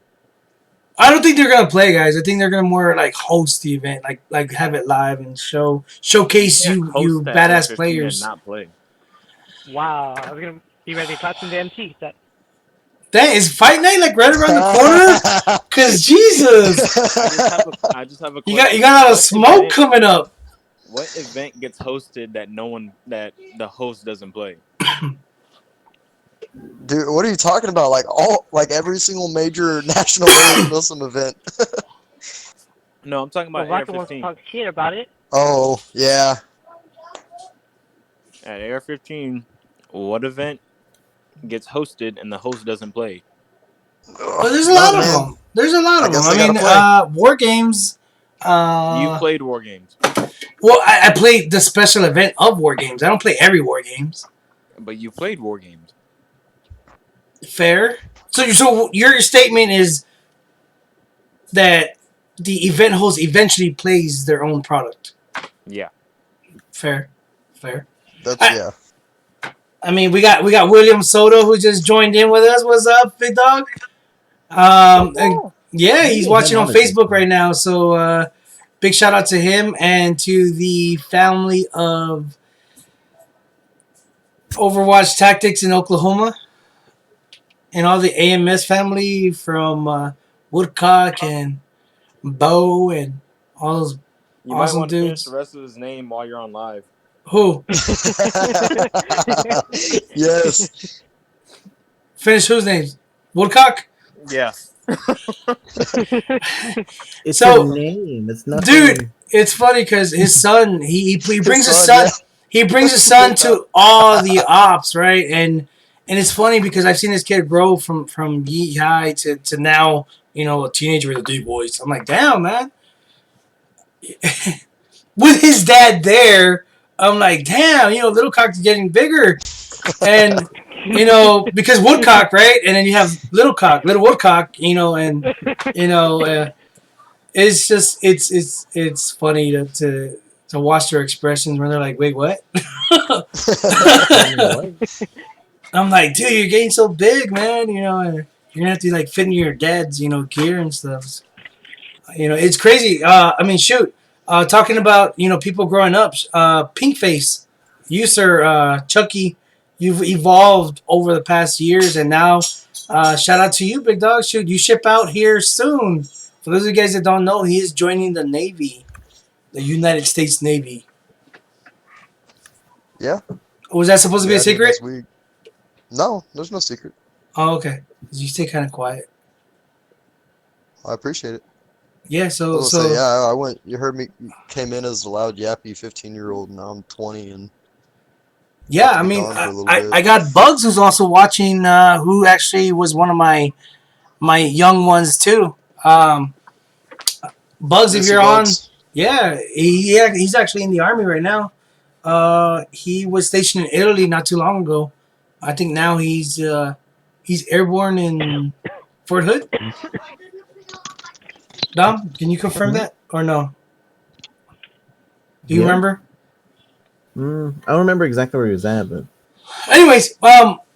I don't think they're gonna play, guys. I think they're gonna more like host the event, like have it live and You showcase can't you host that badass AR-15 and players. not play. Wow, I was gonna be ready to clap some damn cheeks. That That is fight night like right around the corner. Cause Jesus, I just have a you question. got a lot of smoke coming up. What event gets hosted that that the host doesn't play? Dude, what are you talking about? Like every single major national Muslim event. No, I'm talking well, about Rocket wants to AR-15. talk shit about it. Oh, yeah. At AR-15, what event gets hosted and the host doesn't play? Well, there's a lot None, of man. them. There's a lot I of them. guess I they gotta mean, play. war games. You played war games, Well, I played the special event of war games. I don't play every war games. but you played war games. Fair. So your statement is that the event host eventually plays their own product. Yeah. Fair. That's, I- yeah. I mean, we got William Soto who just joined in with us. What's up, big dog? And yeah, he's watching on Facebook right now. So big shout out to him and to the family of Overwatch Tactics in Oklahoma and all the AMS family from Woodcock and Bo and all those You might awesome want to finish dudes. the rest of his name while you're on live. Who? Yes. Finish whose names? Woodcock? Yeah. It's So- a name. It's nothing. Dude, it's funny because his son, he brings his son, son, he brings his son to all the ops, right? And it's funny because I've seen this kid grow from Yeet High to now, a teenager with a deep voice. I'm like, damn, man. With his dad there, I'm like, damn, Little Cock's getting bigger. And, because Woodcock, right? And then you have Little Woodcock, and, it's just, it's funny to watch their expressions when they're like, wait, what? I'm like, dude, you're getting so big, man, and you're going to have to, like, fit in your dad's, gear and stuff. It's crazy. I mean, shoot. Talking about people growing up. Pink Face, you sir, Chucky, you've evolved over the past years, and now shout out to you, big dog. Shoot, you ship out here soon. For those of you guys that don't know, he is joining the Navy, the United States Navy. Yeah. Was that supposed to be a secret? Next week. No, there's no secret. Oh, okay. You stay kind of quiet. I appreciate it. Yeah. I So will say, yeah, I went. You heard me. Came in as a loud yappy 15-year-old. Now I'm 20 and. yeah. have to I be mean, gone for a little I bit. I got Bugs who's also watching. Who actually was one of my young ones too. Bugs, if Miss you're you, on, Bugs. yeah, he's actually in the army right now. He was stationed in Italy not too long ago. I think now he's airborne in Fort Hood. Dom, can you confirm that or no? Do you Yeah. remember? I don't remember exactly where he was at, but Anyways,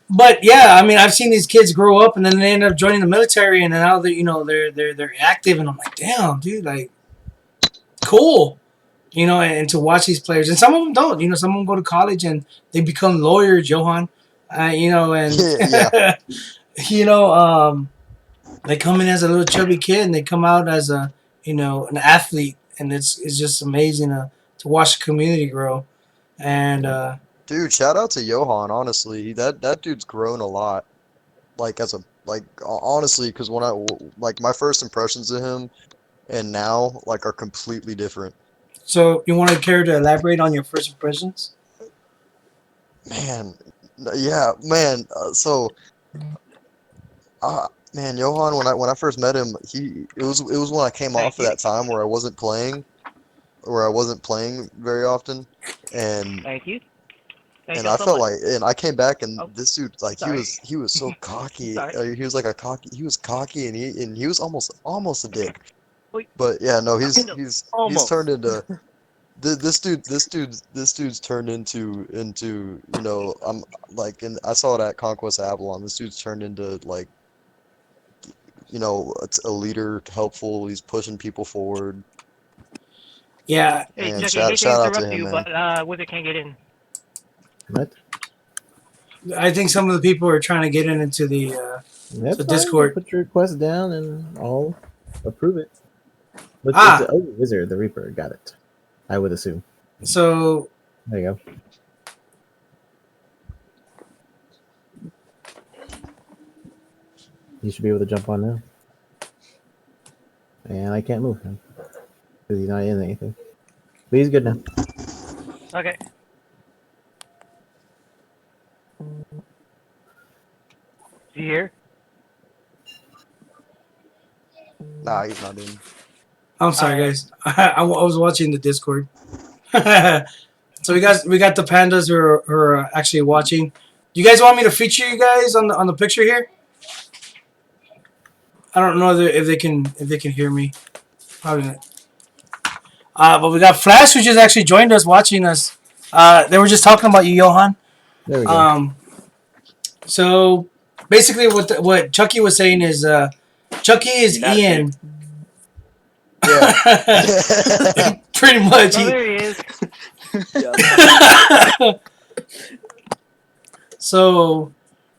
but yeah, I mean, I've seen these kids grow up and then they end up joining the military, and then now they're active, and I'm like, damn, dude, like, cool, and to watch these players, and some of them don't, some of them go to college and they become lawyers, Johan, and Yeah. they come in as a little chubby kid and they come out as an athlete, and it's just amazing to watch the community grow, and Dude, shout out to Johan. Honestly, that dude's grown a lot. Like honestly, because when my first impressions of him and now are completely different. so you want to care to elaborate on your first impressions? Man, yeah, man. Man, Johan, when I first met him, it was when I came Thank off of you. that time where I wasn't playing very often, and Thank you. Thank and you I so felt much. like, and I came back, and Oh, this dude, like, he sorry. was so cocky. Sorry. He was like he was cocky, and he was almost a dick. Wait. But yeah, no, No, he's turned Almost. into this dude's turned into I'm like, and I saw it at Conquest Avalon. This dude's turned into, like, a leader, helpful. He's pushing people forward, Yeah, Hey, and Chucky, I shout hate to shout out to interrupt him, you, man. but Wizard can't get in. What? I think some of the people are trying to get into the That's fine. You Discord. put your request down, and I'll approve it. But it's Ah, oh, Wizard the Reaper. Got it. I would assume. so There you go. You should be able to jump on now. And I can't move him because he's not in anything. But he's good now. Okay. Is he here? Nah, he's not in. I'm sorry, Alright. guys. I was watching the Discord. So we got the pandas who are actually watching. Do you guys want me to feature you guys on the picture here? I don't know if they can hear me. Probably not. But we got Flash who just actually joined us, watching us. They were just talking about you, Johan. There we go. Um, so basically, what Chucky was saying is, Chucky is You're not a dick. Ian. Yeah. Pretty much. Oh, there he is. So,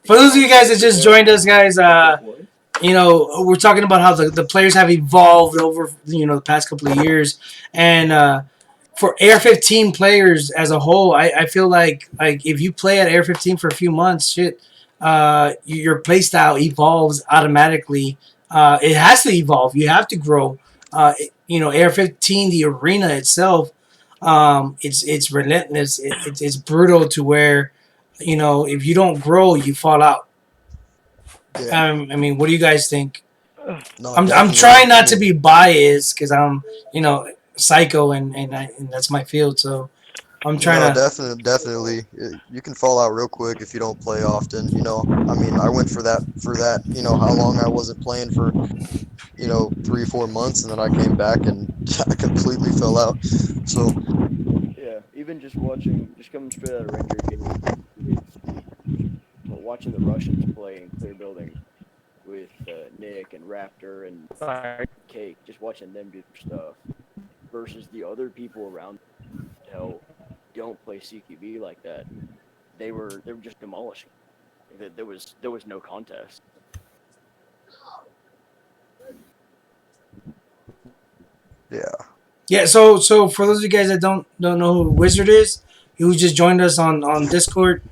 for those of you guys that just joined us, guys, we're talking about how the players have evolved over the past couple of years, and for AR-15 players as a whole, I feel like if you play at AR-15 for a few months, shit, your play style evolves automatically. It has to evolve. You have to grow. AR-15, the arena itself, it's relentless. It's brutal to where, if you don't grow, you fall out. Yeah. I mean, what do you guys think? No, I'm definitely. trying I not to mean, be biased because I'm psycho and that's my field. So I'm trying no, to. definitely. You can fall out real quick if you don't play often. I mean, I went for that. How long I wasn't playing for 3 or 4 months, and then I came back and I completely fell out. So Yeah, even just coming straight out of Ranger game with watching the Russians play in clear building with Nick and Raptor and Sorry. Cake, just watching them do their stuff versus the other people around who don't play CQB like that. They were just demolishing. There was no contest. yeah, Yeah. So for those of you guys that don't know who Wizard is, who just joined us on Discord.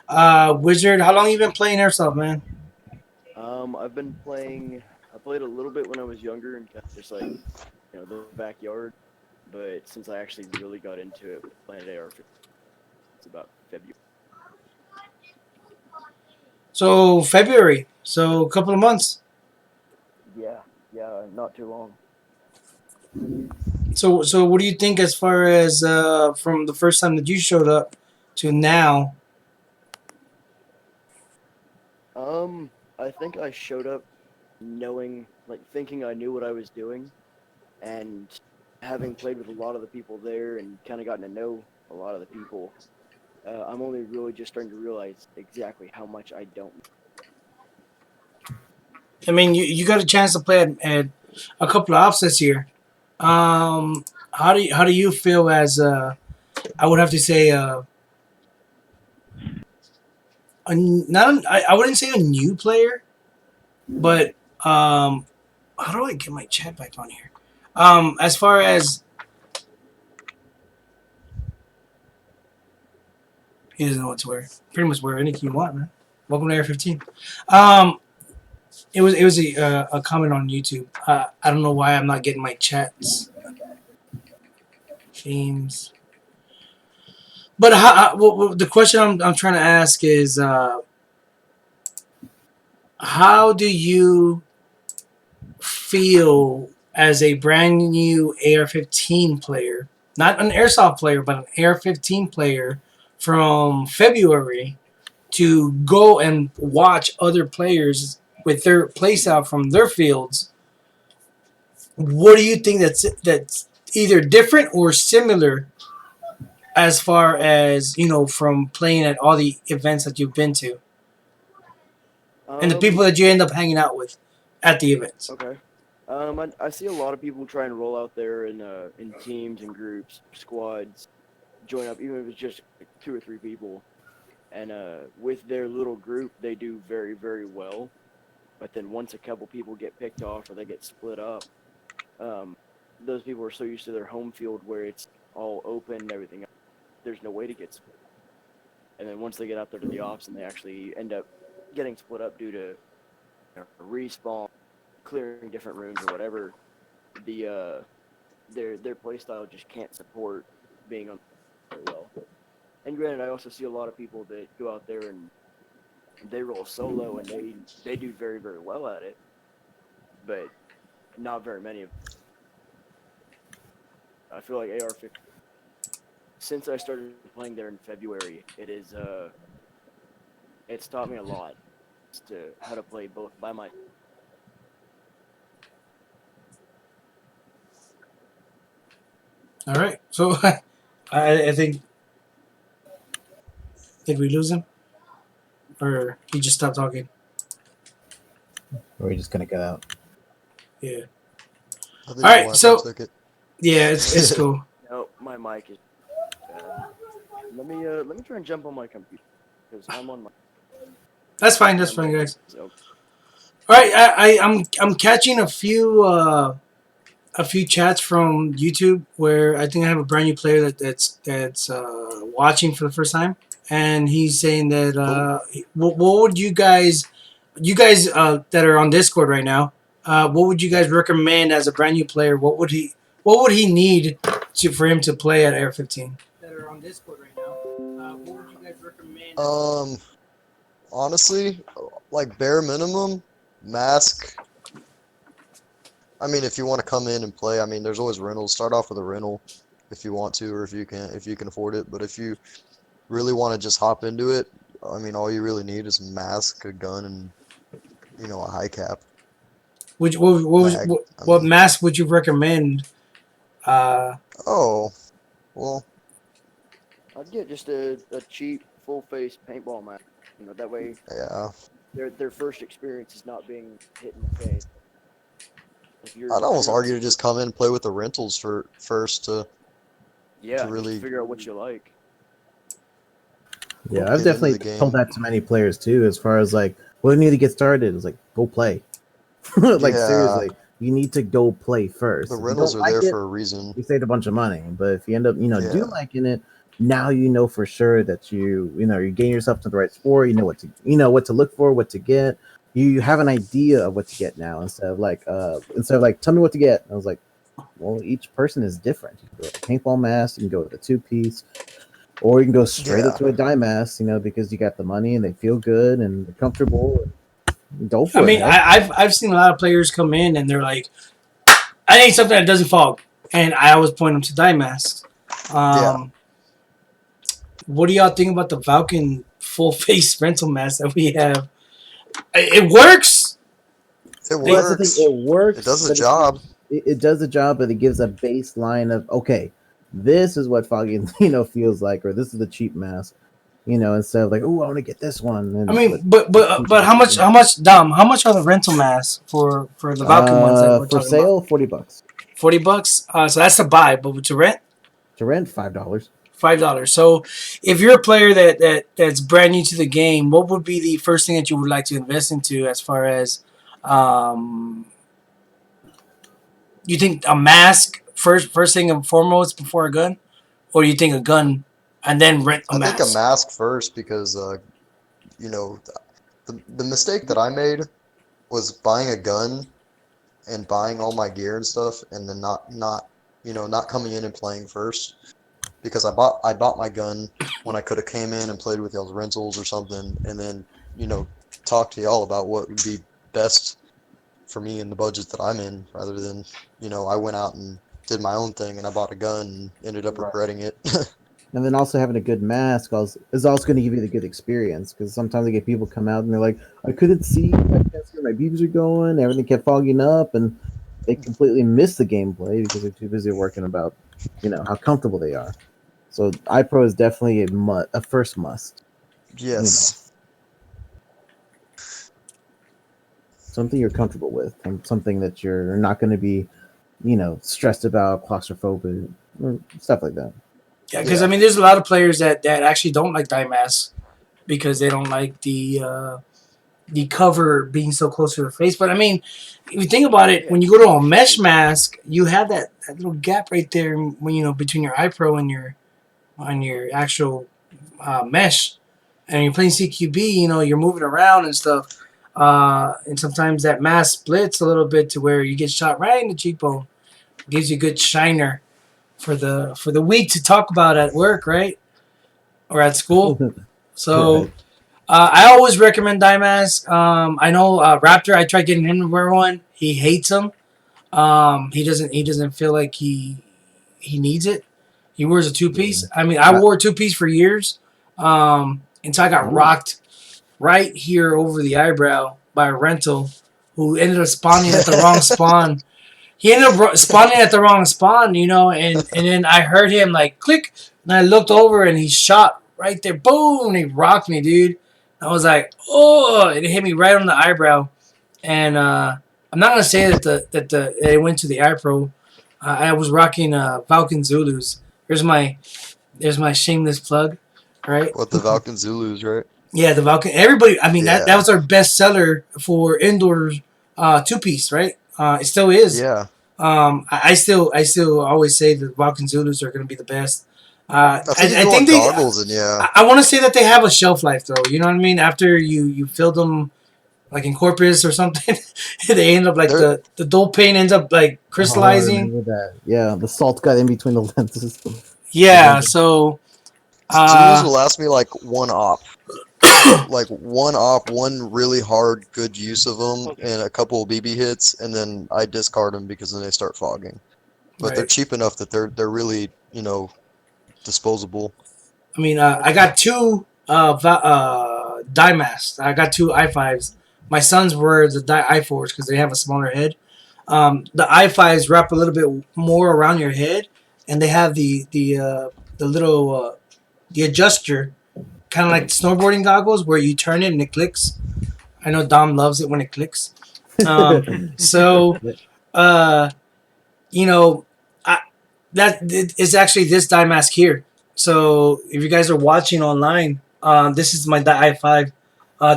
Wizard, how long you been playing airsoft, man? I've been playing. I played a little bit when I was younger and just like the backyard, but since I actually really got into it with Planet AR, it's about February. So February. So a couple of months. Yeah, not too long. So what do you think as far as from the first time that you showed up to now? I think I showed up knowing, like, thinking I knew what I was doing, and having played with a lot of the people there and kind of gotten to know a lot of the people, I'm only really just starting to realize exactly how much I don't. I mean, you got a chance to play at a couple of ops this year. How do you feel as I would have to say I wouldn't say a new player, but how do I get my chat back on here? As far as he doesn't know what to wear. Pretty much wear anything you want, man. Welcome to Air 15. It was a comment on YouTube. I don't know why I'm not getting my chats. James. But the question I'm trying to ask is, how do you feel as a brand new AR-15 player, not an airsoft player, but an AR-15 player from February to go and watch other players with their place out from their fields? What do you think that's either different or similar as far as from playing at all the events that you've been to and the people Um, that you end up hanging out with at the events? okay. I see a lot of people try and roll out there in teams and groups, squads, join up, even if it's just like 2 or 3 people. And with their little group, they do very, very well. But then once a couple people get picked off or they get split up, um, those people are so used to their home field where it's all open and everything. There's no way to get split. And then once they get out there to the ops and they actually end up getting split up due to respawn, clearing different rooms or whatever, their play style just can't support being on very well. And granted, I also see a lot of people that go out there and they roll solo and they do very, very well at it, but not very many of them. I feel like AR-15, since I started playing there in February, it's taught me a lot as to how to play both by my. All right, so I think, did we lose him or he just stopped talking? Or are we just gonna get out? Yeah. I think All the right, Wi-Fi so took it. yeah, it's cool. No, my mic is bad. Let me try and jump on my computer because I'm on my. That's fine. That's fine, guys. So, All right, I'm catching a few chats from YouTube where I think I have a brand new player that's watching for the first time, and he's saying that what would you guys that are on Discord right now, what would you guys recommend as a brand new player? What would he need for him to play at Air 15? That are on Discord right now, what would you guys recommend? Honestly, like bare minimum, mask. I mean, if you want to come in and play, I mean, there's always rentals. Start off with a rental if you want to, or if you can afford it. But if you really want to just hop into it, I mean, all you really need is a mask, a gun, and a high cap mag. I What mean, mask would you recommend? oh, well, I'd get just a cheap full face paintball mask. That way yeah. their first experience is not being hit in the face. I'd almost argue to just come in and play with the rentals for first to really figure out what you like. Yeah, I've get into the definitely told game. that to many players too. As far as like, what do you need to get started? It's like go play. Like Yeah, seriously, you need to go play first. the If you rentals don't are like there it, for a reason. you saved a bunch of money. But if you end up, do Yeah, liking it, now you know for sure that you're getting yourself to the right sport. You know what to look for, what to get. You have an idea of what to get now instead of like tell me what to get. I was like, well, each person is different. You can go with a paintball mask, you can go with a 2-piece, or you can go straight up yeah. to a dye mask. Because you got the money and they feel good and they're comfortable. Go I for it, mean, heck. I've seen a lot of players come in and they're like, I need something that doesn't fog, and I always point them to dye masks. Yeah, What do y'all think about the Falcon full face rental mask that we have? It works. it Well, They, that's the thing. works. It It works, does the but job. it does the job, but it gives a baseline of okay, this is what fogging feels like, or this is the cheap mask, instead of like, oh, I want to get this one, I and mean, but how much Dom? How much are the rental masks for the Falcon ones that we're for talking about? sale, $40 $40. So that's to buy, but to rent, to rent, $5. $5. So if you're a player that's brand new to the game, what would be the first thing that you would like to invest into as far as um, you think a mask first thing and foremost before a gun, or you think a gun and then rent a I think a mask? mask first because you know, the mistake that I made was buying a gun and buying all my gear and stuff, and then not coming in and playing first. because I bought my gun when I could have came in and played with y'all's rentals or something, and then talk to y'all about what would be best for me in the budget that I'm in, rather than I went out and did my own thing and I bought a gun and ended up regretting it. And then also having a good mask is also going to give you the good experience, because sometimes I get people come out and they're like, I couldn't see, I can't see where my beavers are going, everything kept fogging up, and they completely miss the gameplay because they're too busy working about, how comfortable they are. So iPro is definitely a first must. Yes. Something you're comfortable with, and something that you're not going to be, stressed about, claustrophobic, or stuff like that. Yeah, because I mean, there's a lot of players that actually don't like dye masks because they don't like the cover being so close to their face. But I mean, if you think about it, when you go to a mesh mask, you have that little gap right there when between your eye pro and your actual mesh, and you're playing CQB. You're moving around and stuff. And sometimes that mask splits a little bit to where you get shot right in the cheekbone. Gives you a good shiner for the week to talk about at work, right? Or at school. So Right. I always recommend dye mask. I know Raptor. I tried getting him to wear one. He hates them. He doesn't feel like he needs it. He wears a two piece. I mean, I wore a two piece for years. Until I got rocked right here over the eyebrow by a rental who ended up spawning at the wrong spawn. He ended up spawning at the wrong spawn, and then I heard him like click, and I looked over and he shot right there, boom, and he rocked me, dude. I was like, oh, it hit me right on the eyebrow, and I'm not gonna say that it went to the eye pro. I was rocking Falcon Zulus. There's my shameless plug, right? What, the Falcon Zulus, right? Yeah, the Falcon. Everybody, I mean that Yeah. was our best seller for indoors two piece, right? It still is. Yeah. I still always say the Falcon Zulus are going to be the best. I think you I go think on they. goggles and yeah. I want to say that they have a shelf life though. You know what I mean? After you fill them like in corpus or something, they end up like They're the dull paint ends up like Oh, I crystallizing. remember that. Yeah, the salt got in between the lenses. Yeah. So. Zulus will last me like one op. Like one op, one really hard good use of them, and a couple of BB hits, and then I discard them because then they start fogging. But they're Right. cheap enough that they're really disposable. I mean, I got two die masks. I got two i5s. My sons were the i4s because they have a smaller head. The i5s wrap a little bit more around your head, and they have the little the adjuster, kind of like snowboarding goggles, where you turn it and it clicks. I know Dom loves it when it clicks. So, uh, you know, I, that is actually this die mask here. So if you guys are watching online, this is my die i5.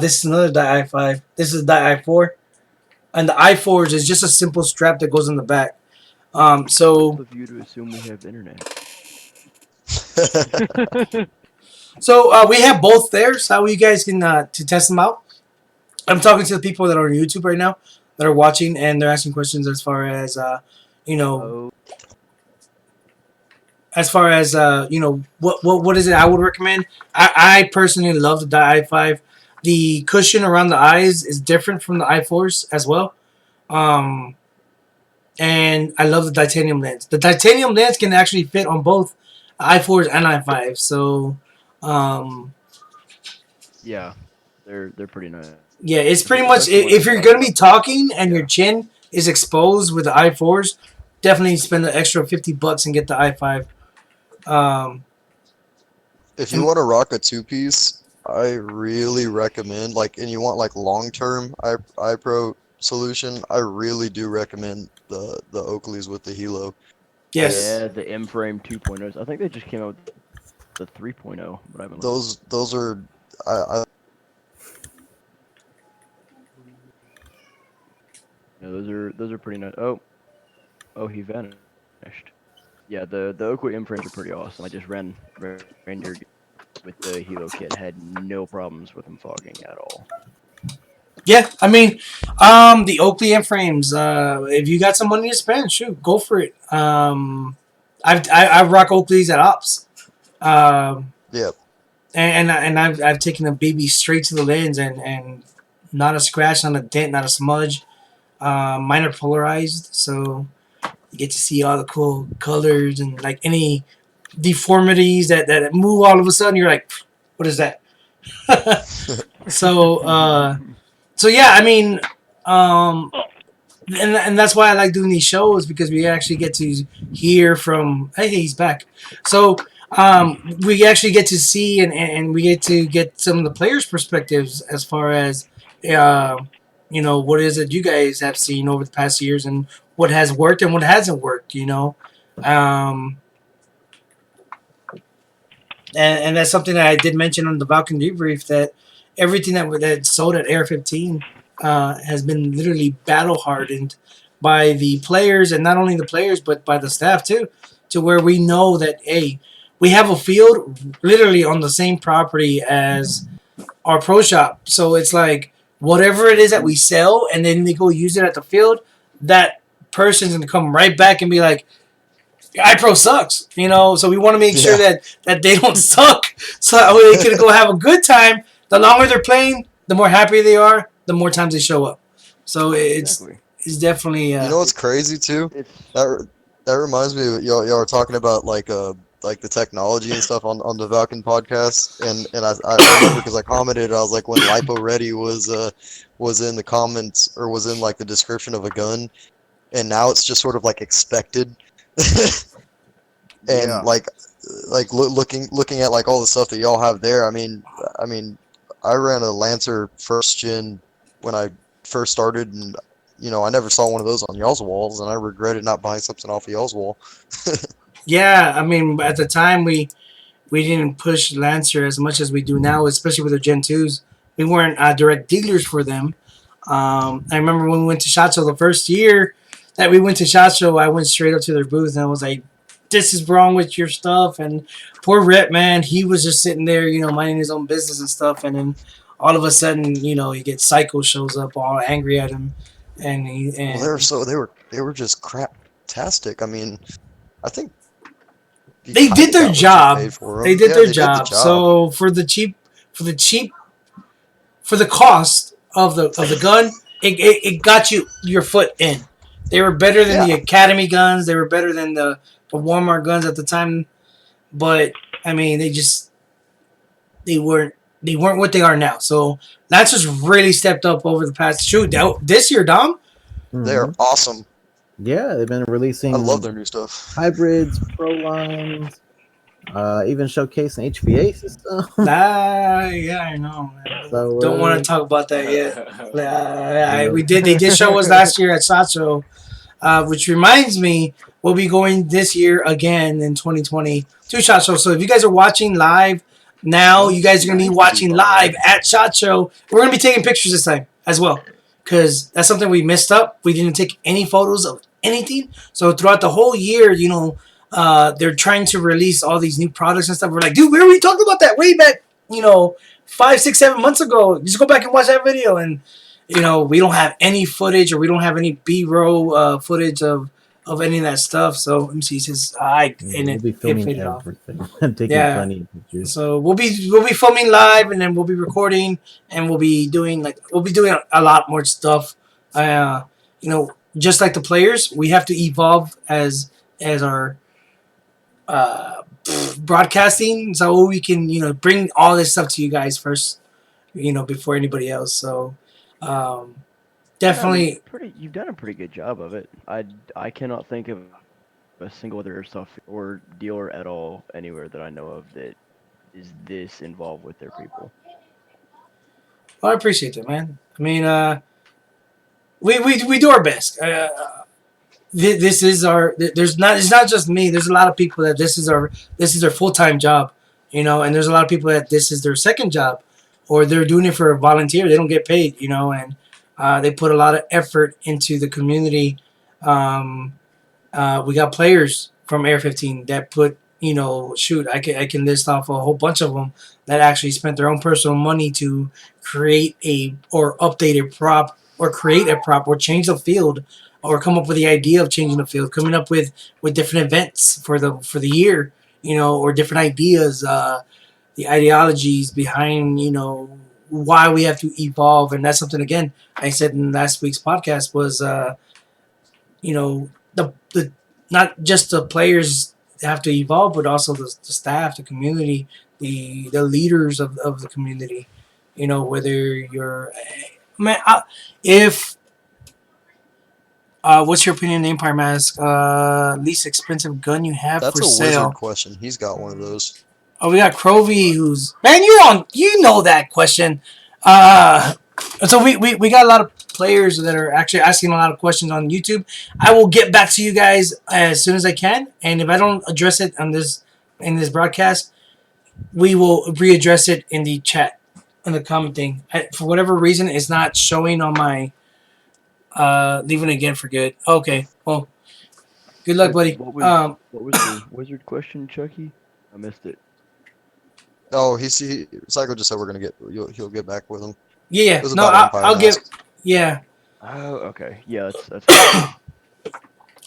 This is another die i5. This is die i4, and the i4s is just a simple strap that goes in the back. So of you to assume we have internet. we have both there, so you guys can to test them out. I'm talking to the people that are on YouTube right now that are watching, and they're asking questions as far as you know, what is it I would recommend. I personally love the i5. The cushion around the eyes is different from the i4s as well. And I love the titanium lens. The titanium lens can actually fit on both i4s and i5s. So Yeah, they're pretty nice. yeah, it's pretty much if you're gonna be talking and your chin is exposed with the i4s, definitely spend the extra $50 and get the i5. If you want to rock a two-piece, I really recommend, and you want long-term iPro solution, I really do recommend the Oakleys with the Hilo. Yes. Yeah, the M Frame 2.0s. I think they just came out with the 3.0, but I haven't. Those are I Yeah, those are pretty nice. Oh, he vanished. Yeah, the Oakley M frames are pretty awesome. I just ran your with the Hilo kit, had no problems with them fogging at all. Yeah, I mean, the Oakley M frames. If you got some money to spend, shoot, go for it. I rock Oakleys at Ops. Yeah. And I've taken a baby straight to the lens and not a scratch, not a dent, not a smudge. Mine are polarized, so you get to see all the cool colors and like any deformities that move all of a sudden. You're like, what is that? so so yeah, I mean, um, and that's why I like doing these shows because we actually get to hear from. Hey, he's back. So we actually get to see and we get to get some of the players' perspectives as far as uh, what is it you guys have seen over the past years and what has worked and what hasn't worked. Um, and that's something that I did mention on the Balkan debrief that everything that sold at Air 15 has been literally battle hardened by the players, and not only the players but by the staff too, to where we know that hey, we have a field literally on the same property as our pro shop, so it's like whatever it is that we sell, and then they go use it at the field, that person's gonna come right back and be like, iPro sucks, so we want to make sure Yeah. that they don't suck, so that way they can go have a good time. The longer they're playing, the more happy they are, the more times they show up. So Exactly. it's definitely You know what's crazy too? It's That reminds me of y'all were talking about like the technology and stuff on the Valken podcast, and I remember because I commented, I was like, when Lipo Ready was in the comments or was in like the description of a gun, and now it's just sort of like expected. And Yeah. like looking at like all the stuff that y'all have there. I mean, I ran a Lancer first gen when I first started, and I never saw one of those on y'all's walls, and I regretted not buying something off of y'all's wall. yeah. I mean, at the time we didn't push Lancer as much as we do now, especially with the Gen 2s. We weren't direct dealers for them. I remember when we went to SHOT Show the first year that we went to SHOT Show, I went straight up to their booth and I was like, this is wrong with your stuff. And poor Rip, man, he was just sitting there, minding his own business and stuff. And then all of a sudden, he gets Psycho shows up all angry at him. And Well, they were just crap-tastic. I mean, I think you they kind did of their got what you job. paid for They them. did Yeah, their they did the job. job. So for the cost of the gun, it got you your foot in. They were better than Yeah. the Academy guns. They were better than the Walmart guns at the time. But I mean, they weren't what they are now. So that's just really stepped up over the past this year, Dom. They are Mhm. awesome. Yeah, they've been releasing I love their new stuff. hybrids, pro lines, even showcasing HVA system. Yeah, I know. Man. So Don't want to talk about that yet. They did show us last year at SHOT Show. Which reminds me, we'll be going this year again in 2020 to SHOT Show. So if you guys are watching live now, you guys are going to be watching live at SHOT Show. We're going to be taking pictures this time as well because that's something we messed up. We didn't take any photos of anything. So throughout the whole year, they're trying to release all these new products and stuff. We're like, dude, where were we talking about that way back, 5, 6, 7 months ago? Just go back and watch that video. And we don't have any footage or we don't have any B-roll footage of any of that stuff. So let me see. It says and we'll be it filming faded off. everything and taking Yeah. plenty of pictures. So we'll be filming live and then we'll be recording and we'll be doing a lot more stuff. Just like the players, we have to evolve as our broadcasting, so we can bring all this stuff to you guys first, before anybody else. So definitely. You've done a pretty good job of it. I cannot think of a single other airsoft or dealer at all anywhere that I know of that is this involved with their people. Well, I appreciate that, man. I mean, we do our best. This is our. It's not just me. There's a lot of people that this is their full-time job, and there's a lot of people that this is their second job, or they're doing it for a volunteer. They don't get paid, and they put a lot of effort into the community. We got players from Air 15 that put, shoot, I can list off a whole bunch of them that actually spent their own personal money to create or update a prop or create a prop or change the field or come up with the idea of changing the field, coming up with different events for the year. or different ideas, the ideologies behind, why we have to evolve. And that's something, again, I said in last week's podcast was, the not just the players have to evolve, but also the staff, the community, the leaders of the community. Whether you're, man, if what's your opinion on the Empire Mask? Least expensive gun you have That's for a wizard sale. question. He's got one of those. Oh, we got Crovey, who's, man. You know that question. So we got a lot of players that are actually asking a lot of questions on YouTube. I will get back to you guys as soon as I can, and if I don't address it on this in this broadcast, we will readdress it in the chat, in the comment thing. For whatever reason, it's not showing on my leaving again for good. Okay, well, good luck, buddy. What was the wizard question, Chucky? I missed it. Oh, Psycho just said he'll get back with him. Yeah, It was no, about Empire I'll get. Mask. Yeah. Oh, okay. Yeah, that's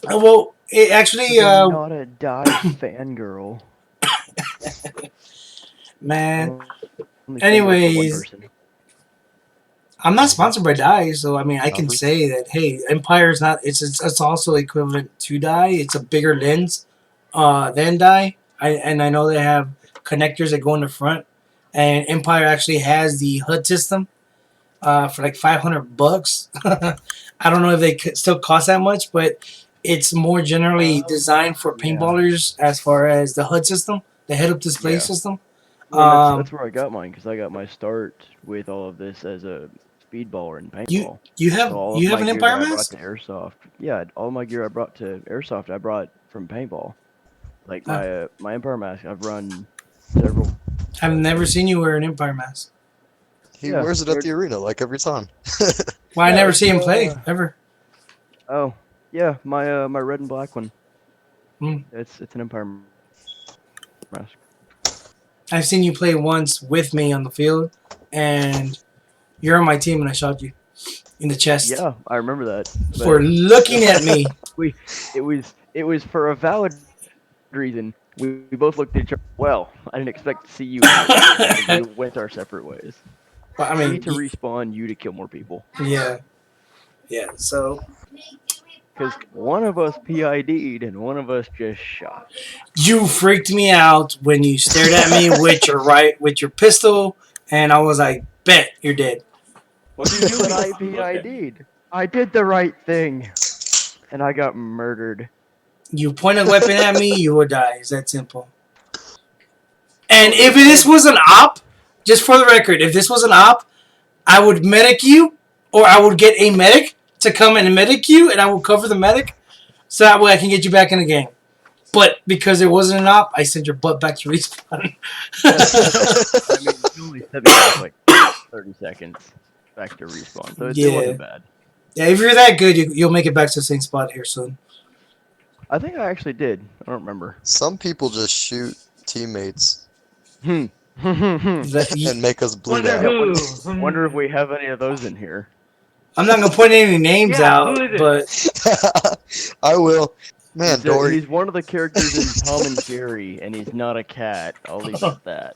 Well, it actually. You're not a die fangirl. Man. Only fangirl for one Anyways, person. I'm not sponsored by Dye, so I mean I can say that, hey, Empire is not. It's also equivalent to Dye. It's a bigger lens, than Dye. I know they have connectors that go in the front, and Empire actually has the HUD system, for like $500. I don't know if they could still cost that much, but it's more generally designed for paintballers as far as the HUD system, the head-up display Yeah. system. Well, that's where I got mine, because I got my start with all of this as a speedballer in paintball. You have So all of you have my an gear Empire that I brought mask? to airsoft. Yeah, all my gear I brought to airsoft, I brought from paintball. Like my Empire mask, I've run several. I've never seen you wear an Empire mask. He wears it at the arena like every time. Well, I never see him play ever. Oh, yeah, my red and black one. Hmm. It's an Empire mask. I've seen you play once with me on the field, and you're on my team, and I shot you in the chest. Yeah, I remember that. For looking at me. It was for a valid reason. We both looked at each other. Well, I didn't expect to see you. We went our separate ways. Well, I mean, me to respawn, you to kill more people. Yeah. Yeah. So. Because one of us PID'd and one of us just shot. You freaked me out when you stared at me with your pistol, and I was like, "Bet you're dead." What did you do? But I PID'd. I did the right thing, and I got murdered. You point a weapon at me, you will die. It's that simple. And if this was an op, just for the record, if this was an op, I would medic you, or I would get a medic to come and medic you, and I will cover the medic, so that way I can get you back in the game. But because it wasn't an op, I sent your butt back to respawn. I mean, you only set me back like 30 seconds back to respawn, so it wasn't bad. Yeah, if you're that good, you'll make it back to the same spot here soon. I think I actually did. I don't remember. Some people just shoot teammates and make us bleed out. Wonder if we have any of those in here. I'm not gonna point any names out, but I will. Man, Dory. He's one of the characters in Tom and Jerry, and he's not a cat. I'll leave it at that.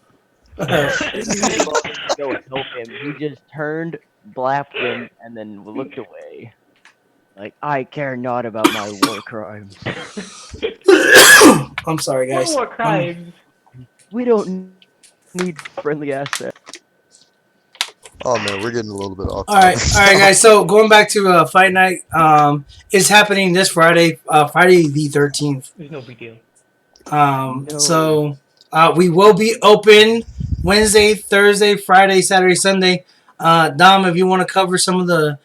Go help him. He just turned, blapped him, and then looked away. Like, I care not about my war crimes. I'm sorry, guys. War crimes. We don't need friendly assets. Oh man, we're getting a little bit off. All right, guys. So going back to Fight Night, it's happening this Friday, Friday the 13th. There's no big deal. So we will be open Wednesday, Thursday, Friday, Saturday, Sunday. Dom, if you want to cover some of the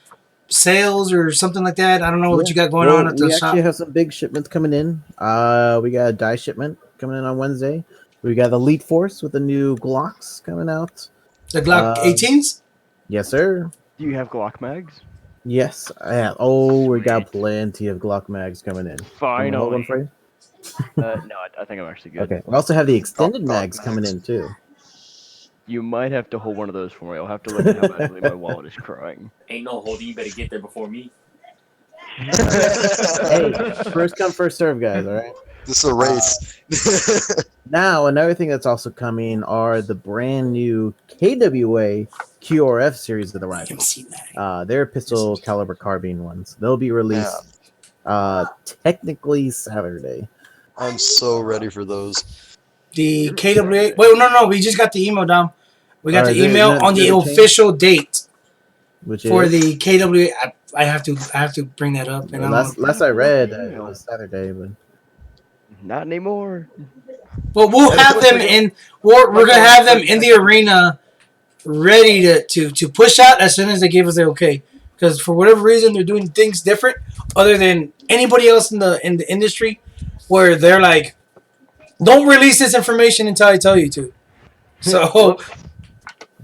sales or something like that, I don't know what you got going on at the shop. We actually have some big shipments coming in. We got a die shipment coming in on Wednesday. We got Elite Force with the new Glocks coming out. The Glock 18s? Yes, sir. Do you have Glock mags? Yes, I have. Oh, we got plenty of Glock mags coming in. Finally. Hold one for you. No, I think I'm actually good. Okay. We also have the extended mags coming in too. You might have to hold one of those for me. I'll have to look at how badly my wallet is crying. Ain't no holding. You better get there before me. Hey, first come, first serve, guys. All right. This is a race. Now, another thing that's also coming are the brand new KWA QRF series of the I haven't rifles. seen that. They're pistol caliber carbine ones. They'll be released technically Saturday. I'm so ready for those. The KWA. Wait, no. We just got the email down. We got Alright, the email on the official date Which for is, the KWA. I have to bring that up. And last I read, it was Saturday, but Not anymore. well, we'll have them in. We're gonna have them in the arena, ready to push out as soon as they give us the okay. Because for whatever reason, they're doing things different, other than anybody else in the industry, where they're like, don't release this information until I tell you to. So,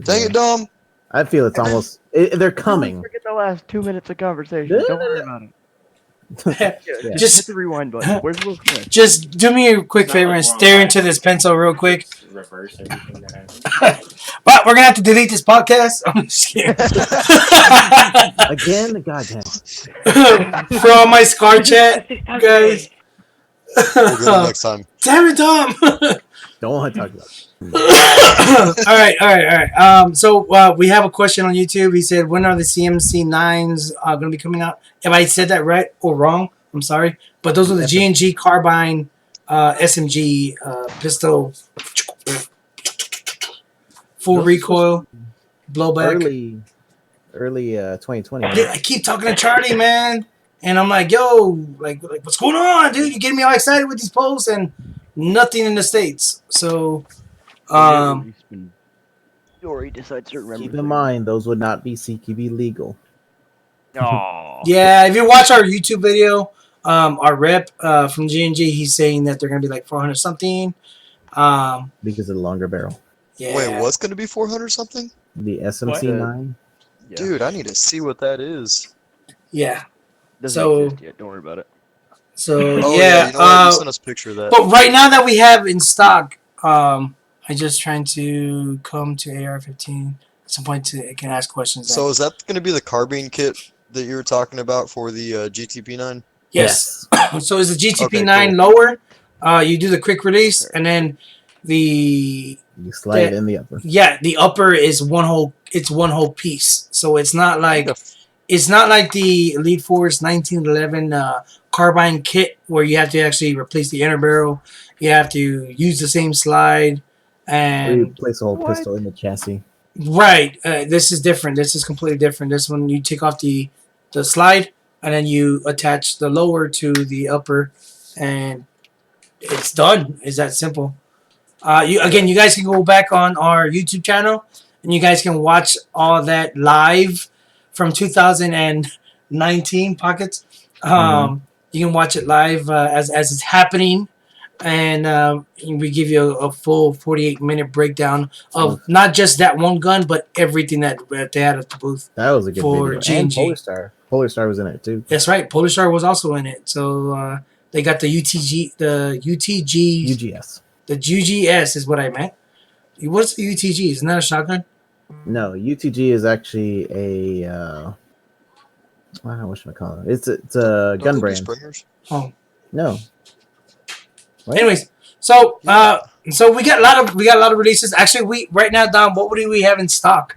Dang it, Dom. I feel it's almost they're coming. Forget the last 2 minutes of conversation. Don't worry about it. Hit just the rewind button. Where's Will Smith? just do me a quick favor and stare into this pencil real quick. Reverse everything that happened. But we're gonna have to delete this podcast. I'm just kidding. Again, goddamn. For all my Scar chat guys. We'll get it next time. Damn it, Tom. Don't want to talk about it. all right. So we have a question on YouTube. He said, "When are the CMC 9s going to be coming out?" If I said that right or wrong, I'm sorry. But those are the G&G carbine SMG pistol, full recoil, blowback. Early 2020. Yeah, I keep talking to Charlie, man, and I'm like, "Yo, like what's going on, dude? You're getting me all excited with these posts and nothing in the States." So. Dory decides to remember. Keep in mind, those would not be CQB legal. Oh. Yeah, if you watch our YouTube video, our rep from G&G, he's saying that they're gonna be like 400 something. Because of the longer barrel. Yeah. Wait, what's going to be 400 something? The SMC9. Yeah. Dude, I need to see what that is. Yeah. Doesn't So- exist yet. Don't worry about it. So Oh, yeah. you know what? You sent us a picture of that. But right now that we have in stock, I just trying to come to AR-15 at some point to I can ask questions. So is that going to be the carbine kit that you were talking about for the GTP9? yes. So is the GTP9 Okay, cool. lower? You do the quick release, and then the You slide in the upper. the upper is one whole. It's one whole piece. So it's not like the Elite Force 1911 carbine kit where you have to actually replace the inner barrel. You have to use the same slide. Or you And place a whole pistol in the chassis. right, this is different. This is completely different. This one you take off the slide and then you attach the lower to the upper, and it's done. It's that simple. You guys can go back on our YouTube channel and you guys can watch all that live from 2019 pockets. You can watch it live as it's happening. And we give you a full 48-minute breakdown of not just that one gun, but everything that they had at the booth. That was a good For video. G&G. And Polar Star. Polar Star was in it too. That's right. Polar Star was also in it. So they got the UTG, UGS. the UGS is what I meant. What's the UTG? Isn't that a shotgun? No, UTG is actually a what should I call it? It's a gun brand. Springers? Oh. No. What? Anyways, so we got a lot of releases. Actually, we right now, Dom, what do we have in stock?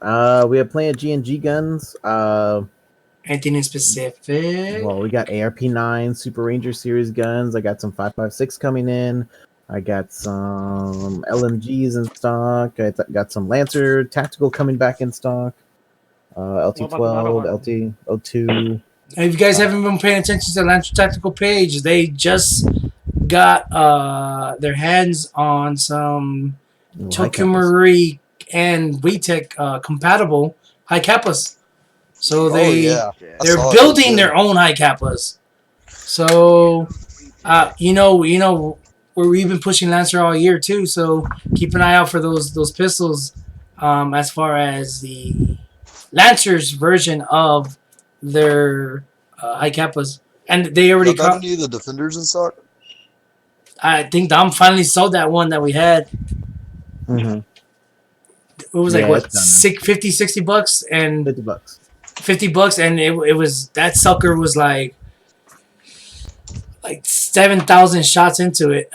We have plenty of G&G guns. Anything in specific? Well, we got ARP9 Super Ranger series guns. I got some 5.56 coming in. I got some LMGs in stock. I got some Lancer Tactical coming back in stock. LT12, LT02. If you guys haven't been paying attention to the Lancer Tactical page, they just got their hands on some Tokyo Marui and WeTech compatible high kappas. So they're building their own high kappas. So we've been pushing Lancer all year too. So keep an eye out for those pistols. As far as the Lancer's version of their high kappas, and they already got any of the Defenders in stock. I think Dom finally sold that one that we had. Mm-hmm. It was like what, $60 and $50. $50, and it was that sucker was like like 7,000 shots into it.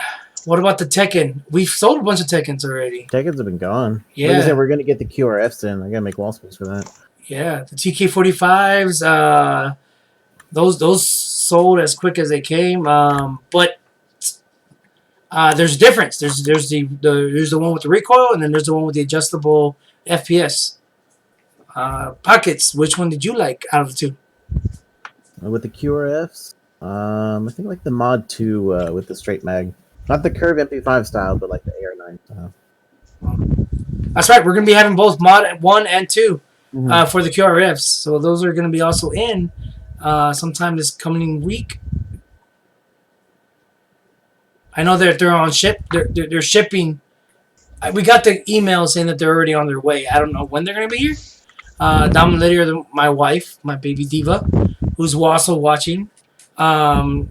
What about the Tekken? We've sold a bunch of Tekkens already. Tekkens have been gone. Yeah. Like I said, we're gonna get the QRFs in. I gotta make wall space for that. Yeah, the TK45s. Those sold as quick as they came. But there's a difference. There's the one with the recoil, and then there's the one with the adjustable FPS. Pockets. Which one did you like out of the two? With the QRFs, I think like the Mod 2 with the straight mag. Not the curve MP5 style, but like the AR9 style. That's right. We're gonna be having both Mod 1 and 2 Mhm. for the QRFs. So those are gonna be also in sometime this coming week. I know they're on ship. They're shipping. We got the email saying that they're already on their way. I don't know when they're gonna be here. Dom Lydia, my wife, my baby diva, who's also watching.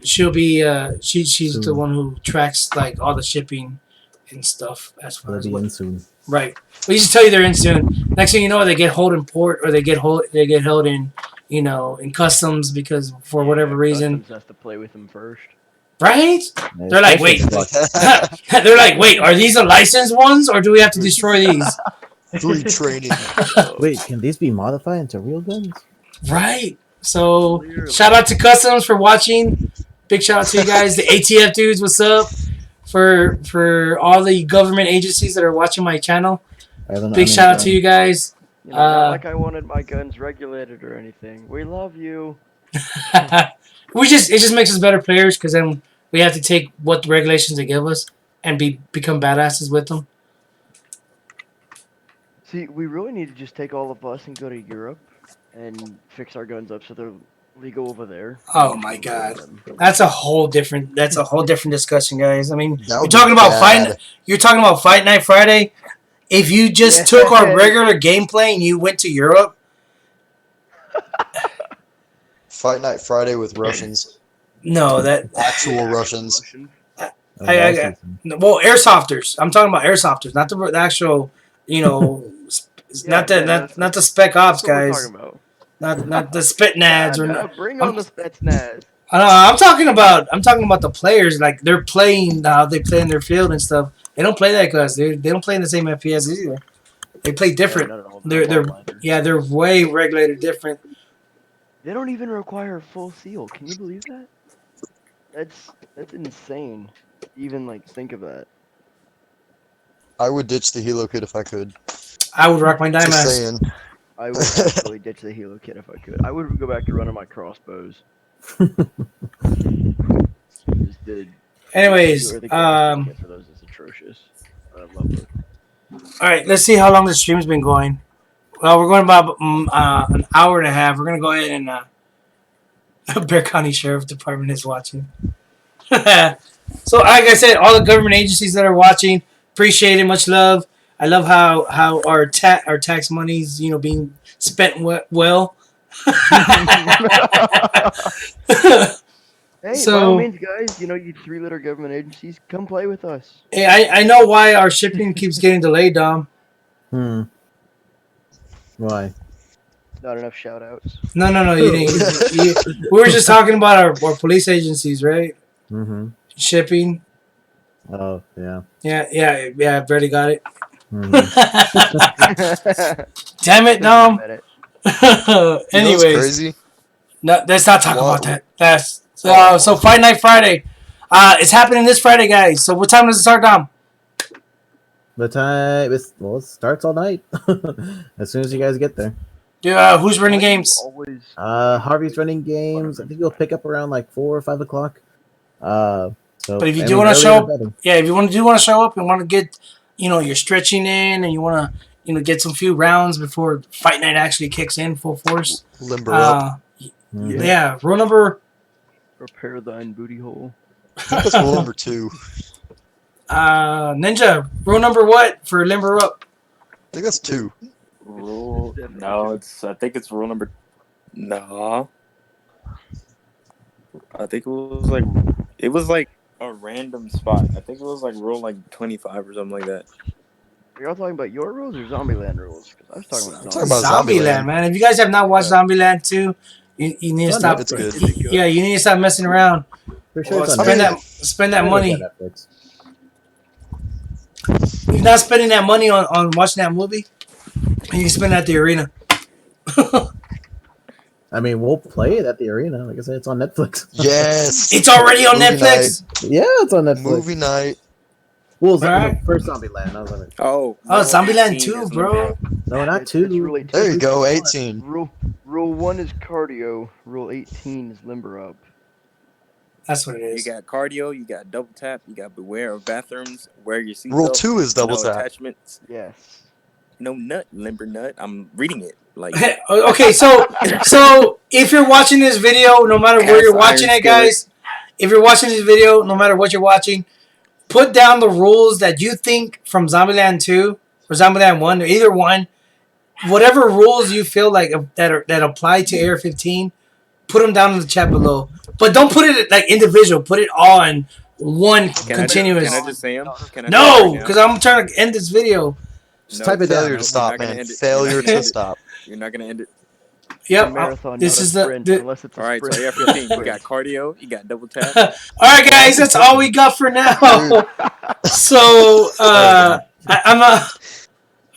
She'll be she's the one who tracks like all the shipping and stuff as far They'll as be what. in soon. Right. We just tell you they're in soon. Next thing you know, they get held in port or they get held in in customs because for whatever reason. Customs has to play with them first. Right? Yeah, They're like, wait. They're like, wait, are these the licensed ones or do we have to destroy these? Free training. Wait, can these be modified into real guns? Right. So Clearly. shout out to Customs for watching. Big shout out to you guys. The ATF dudes, what's up? For all the government agencies that are watching my channel. Big shout out to you guys. You know, not like I wanted my guns regulated or anything. We love you. It just makes us better players because then we have to take what the regulations they give us and become badasses with them. See, we really need to just take all of us and go to Europe and fix our guns up so they're legal over there. Oh my god. That's a whole different discussion, guys. I mean, That you're would talking be about bad. Fight Night Friday. If you just took our regular gameplay and you went to Europe, Fight Night Friday with Russians. no, that Actual Russians. well, airsofters. I'm talking about airsofters, not the actual, not the spec ops That's what we're guys, talking about. not the spitnads or No, bring on the Spetsnaz. I'm talking about the players. Like they're playing how they play in their field and stuff. They don't play that class. They don't play in the same FPS either. They play different. Yeah, not at all. They're way regulated different. They don't even require full seal. Can you believe that? That's insane. To even like think of that. I would ditch the Helo kit if I could. I would rock my Just Dymax. saying. I would actually ditch the Helo kit if I could. I would go back to running my crossbows. Anyways, for those is atrocious. I love it. all right, let's see how long the stream's been going. Well, we're going about an hour and a half. We're gonna go ahead and Bear County Sheriff Department is watching. So, like I said, all the government agencies that are watching, appreciate it. Much love. I love how our tax money's being spent well. Hey, So- by all means, guys, you three-letter government agencies, come play with us. Hey, I know why our shipping keeps getting delayed, Dom. Why? Not enough shout-outs. No, you didn't. We were just talking about our police agencies, right? Mm-hmm. Shipping. Oh, yeah. Yeah. I've already got it. Mhm. Damn it, Dom. What's Anyways, crazy? no, let's not talk What? about that. That's so Fight Night Friday. It's happening this Friday, guys. So what time does it start, Dom? The time it starts all night. As soon as you guys get there. Who's running games? Always. Harvey's running games. I think you'll pick up around like 4 or 5 o'clock. So, But if you and do we're want to earlier show the up, better. if you want to show up and want to get, your stretching in, and you want to, get some few rounds before Fight Night actually kicks in full force. Limber up. Mhm. Yeah, rule number. Repair thine booty hole. I think that's rule number 2. Ninja, rule number what for limber up? I think that's 2. Rule? No, I think it's rule number. No. I think it was like a random spot. I think it was like rule like 25 or something like that. Are y'all talking about your rules or Zombieland rules? Because I was talking about I'm talking about Zombieland, Zombieland. man. If you guys have not watched Zombieland 2, you need to stop. It's good. Yeah, you need to stop messing around. For sure, Well, it's on spend Netflix. spend that I know money. it's on Netflix. You're not spending that money on watching that movie. You can spend it at the arena. I mean, we'll play it at the arena. Like I said, it's on Netflix. Yes. It's already on Movie Netflix. Yeah, it's on Netflix. Movie night. Well, Alright. first Zombieland. I was like, Oh, Oh, Zombieland 18 2, is bro. Limbo. no, not It's two. really There you go, 18. Rule 1 is cardio. Rule 18 is limber up. That's what it You is. got cardio, you got double tap, you got beware of bathrooms, wear your seatbelt. Rule 2 is double no tap. attachments, Yes. no nut, limber nut. I'm reading it like Okay, so if you're watching this video, no matter where you're Cast watching iron it, guys, if you're watching this video, no matter what you're watching, put down the rules that you think from Zombieland 2 or Zombieland 1 or either one. Whatever rules you feel like that apply to Air 15, put them down in the chat below. But don't put it like individual. Put it all in one continuous. Can I just say them? No, because I'm trying to end this video. Just type it down. Failure to stop, man. Failure to stop. You're not gonna end it. It's a Yep. marathon, This not a is sprint, the unless it's a All right, so sprint. AR-15, you got cardio, you got double tap. all right, guys. That's all we got for now. So I'm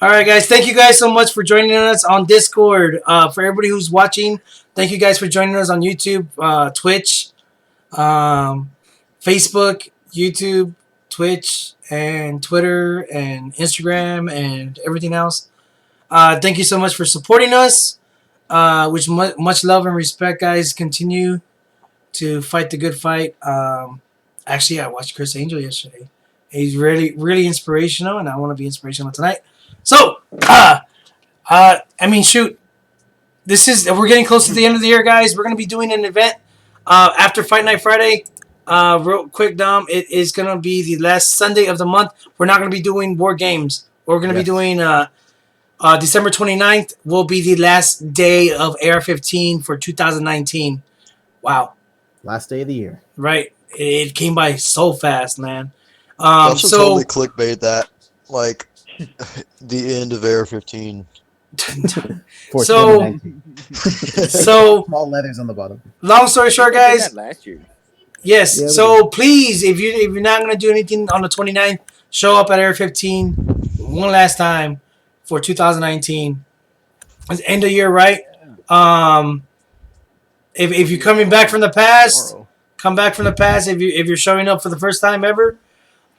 all right, guys. Thank you guys so much for joining us on Discord. For everybody who's watching, thank you guys for joining us on YouTube, Twitch, Facebook, YouTube, Twitch, and Twitter, and Instagram, and everything else. Thank you so much for supporting us. Which much love and respect, guys. Continue to fight the good fight. Actually, I watched Chris Angel yesterday. He's really, really inspirational, and I want to be inspirational tonight. So, I mean, shoot. We're getting close to the end of the year, guys. We're going to be doing an event after Fight Night Friday. Real quick, Dom, it is going to be the last Sunday of the month. We're not going to be doing war games. We're going to be doing December 29th will be the last day of AR-15 for 2019. Wow. Last day of the year. Right. It came by so fast, man. I should totally clickbait that. Like, the end of Air 15. For So- 2019. so Small letters on the bottom. long story short, I did guys. that last year. Yes. Yeah, we So please, if you're not gonna do anything on the 29th, show up at Air 15 one last time for 2019. It's end of year, right? If you're coming back from the past, Tomorrow. come back from the past. If you're showing up for the first time ever,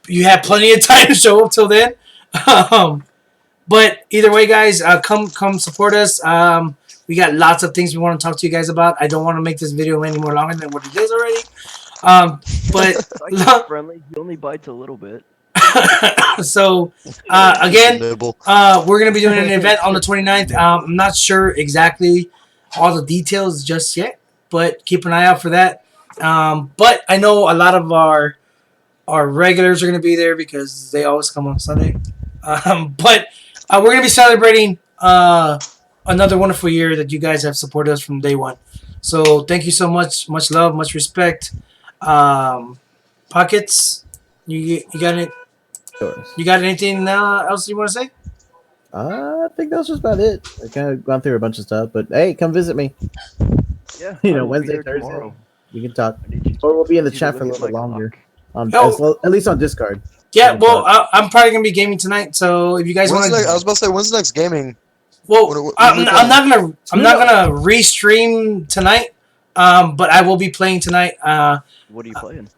you have plenty of time to show up till then. But either way, guys, come support us. We got lots of things we want to talk to you guys about. I don't want to make this video any more longer than what it is already. But Psycho's friendly. He only bites a little bit. so again, Nibble. we're gonna be doing an event on the 29th. I'm not sure exactly all the details just yet, but keep an eye out for that. But I know a lot of our regulars are gonna be there because they always come on Sunday. But we're gonna be celebrating another wonderful year that you guys have supported us from day one. So thank you so much. Much love, much respect. Pockets, you got it. Yours. You got anything else you want to say? I think that's just about it. I kind of gone through a bunch of stuff, but hey, come visit me. Yeah. You I know, will be Wednesday, there Thursday. tomorrow. We can talk, I need you or we'll be in the to chat for a look at little bit my longer. clock. At least on Discord. Yeah, well, I'm probably gonna be gaming tonight, so if you guys want I to, was about to say, when's the next gaming? well, when I'm we not gonna re-stream tonight, but I will be playing tonight. What are you playing?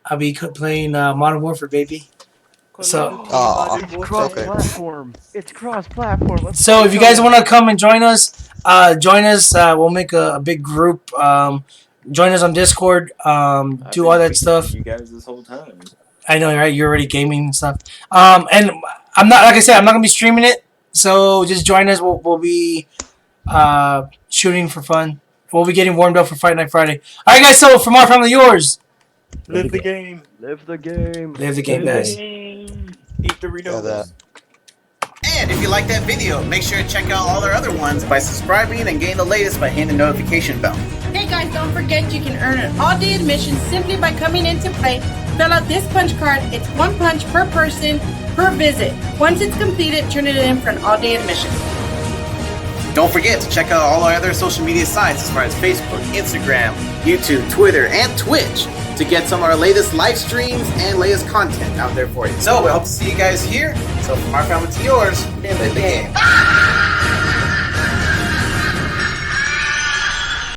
I'll be playing Modern Warfare, baby. So, It's cross-platform. It's cross-platform. Let's so if you go. guys want to come and join us, we'll make a big group. Join us on Discord. I've Do been all that waiting stuff. for you guys this whole time. I know, right? You're already gaming and stuff. And I'm not, like I said, I'm not gonna be streaming it. So just join us. We'll be shooting for fun. We'll be getting warmed up for Fight Night Friday. All right, guys. So from our family, yours. Live the game. Live the game. Live the game, guys. Eat Doritos. that. And if you like that video, make sure to check out all our other ones by subscribing and getting the latest by hitting the notification bell. Hey guys, don't forget you can earn an all-day admission simply by coming in to play. Fill out this punch card. It's 1 punch per person per visit. Once it's completed, turn it in for an all-day admission. Don't forget to check out all our other social media sites as far as Facebook, Instagram, YouTube, Twitter, and Twitch. to get some of our latest live streams and latest content out there for you. So we hope to see you guys here. So from our family to yours, live the game.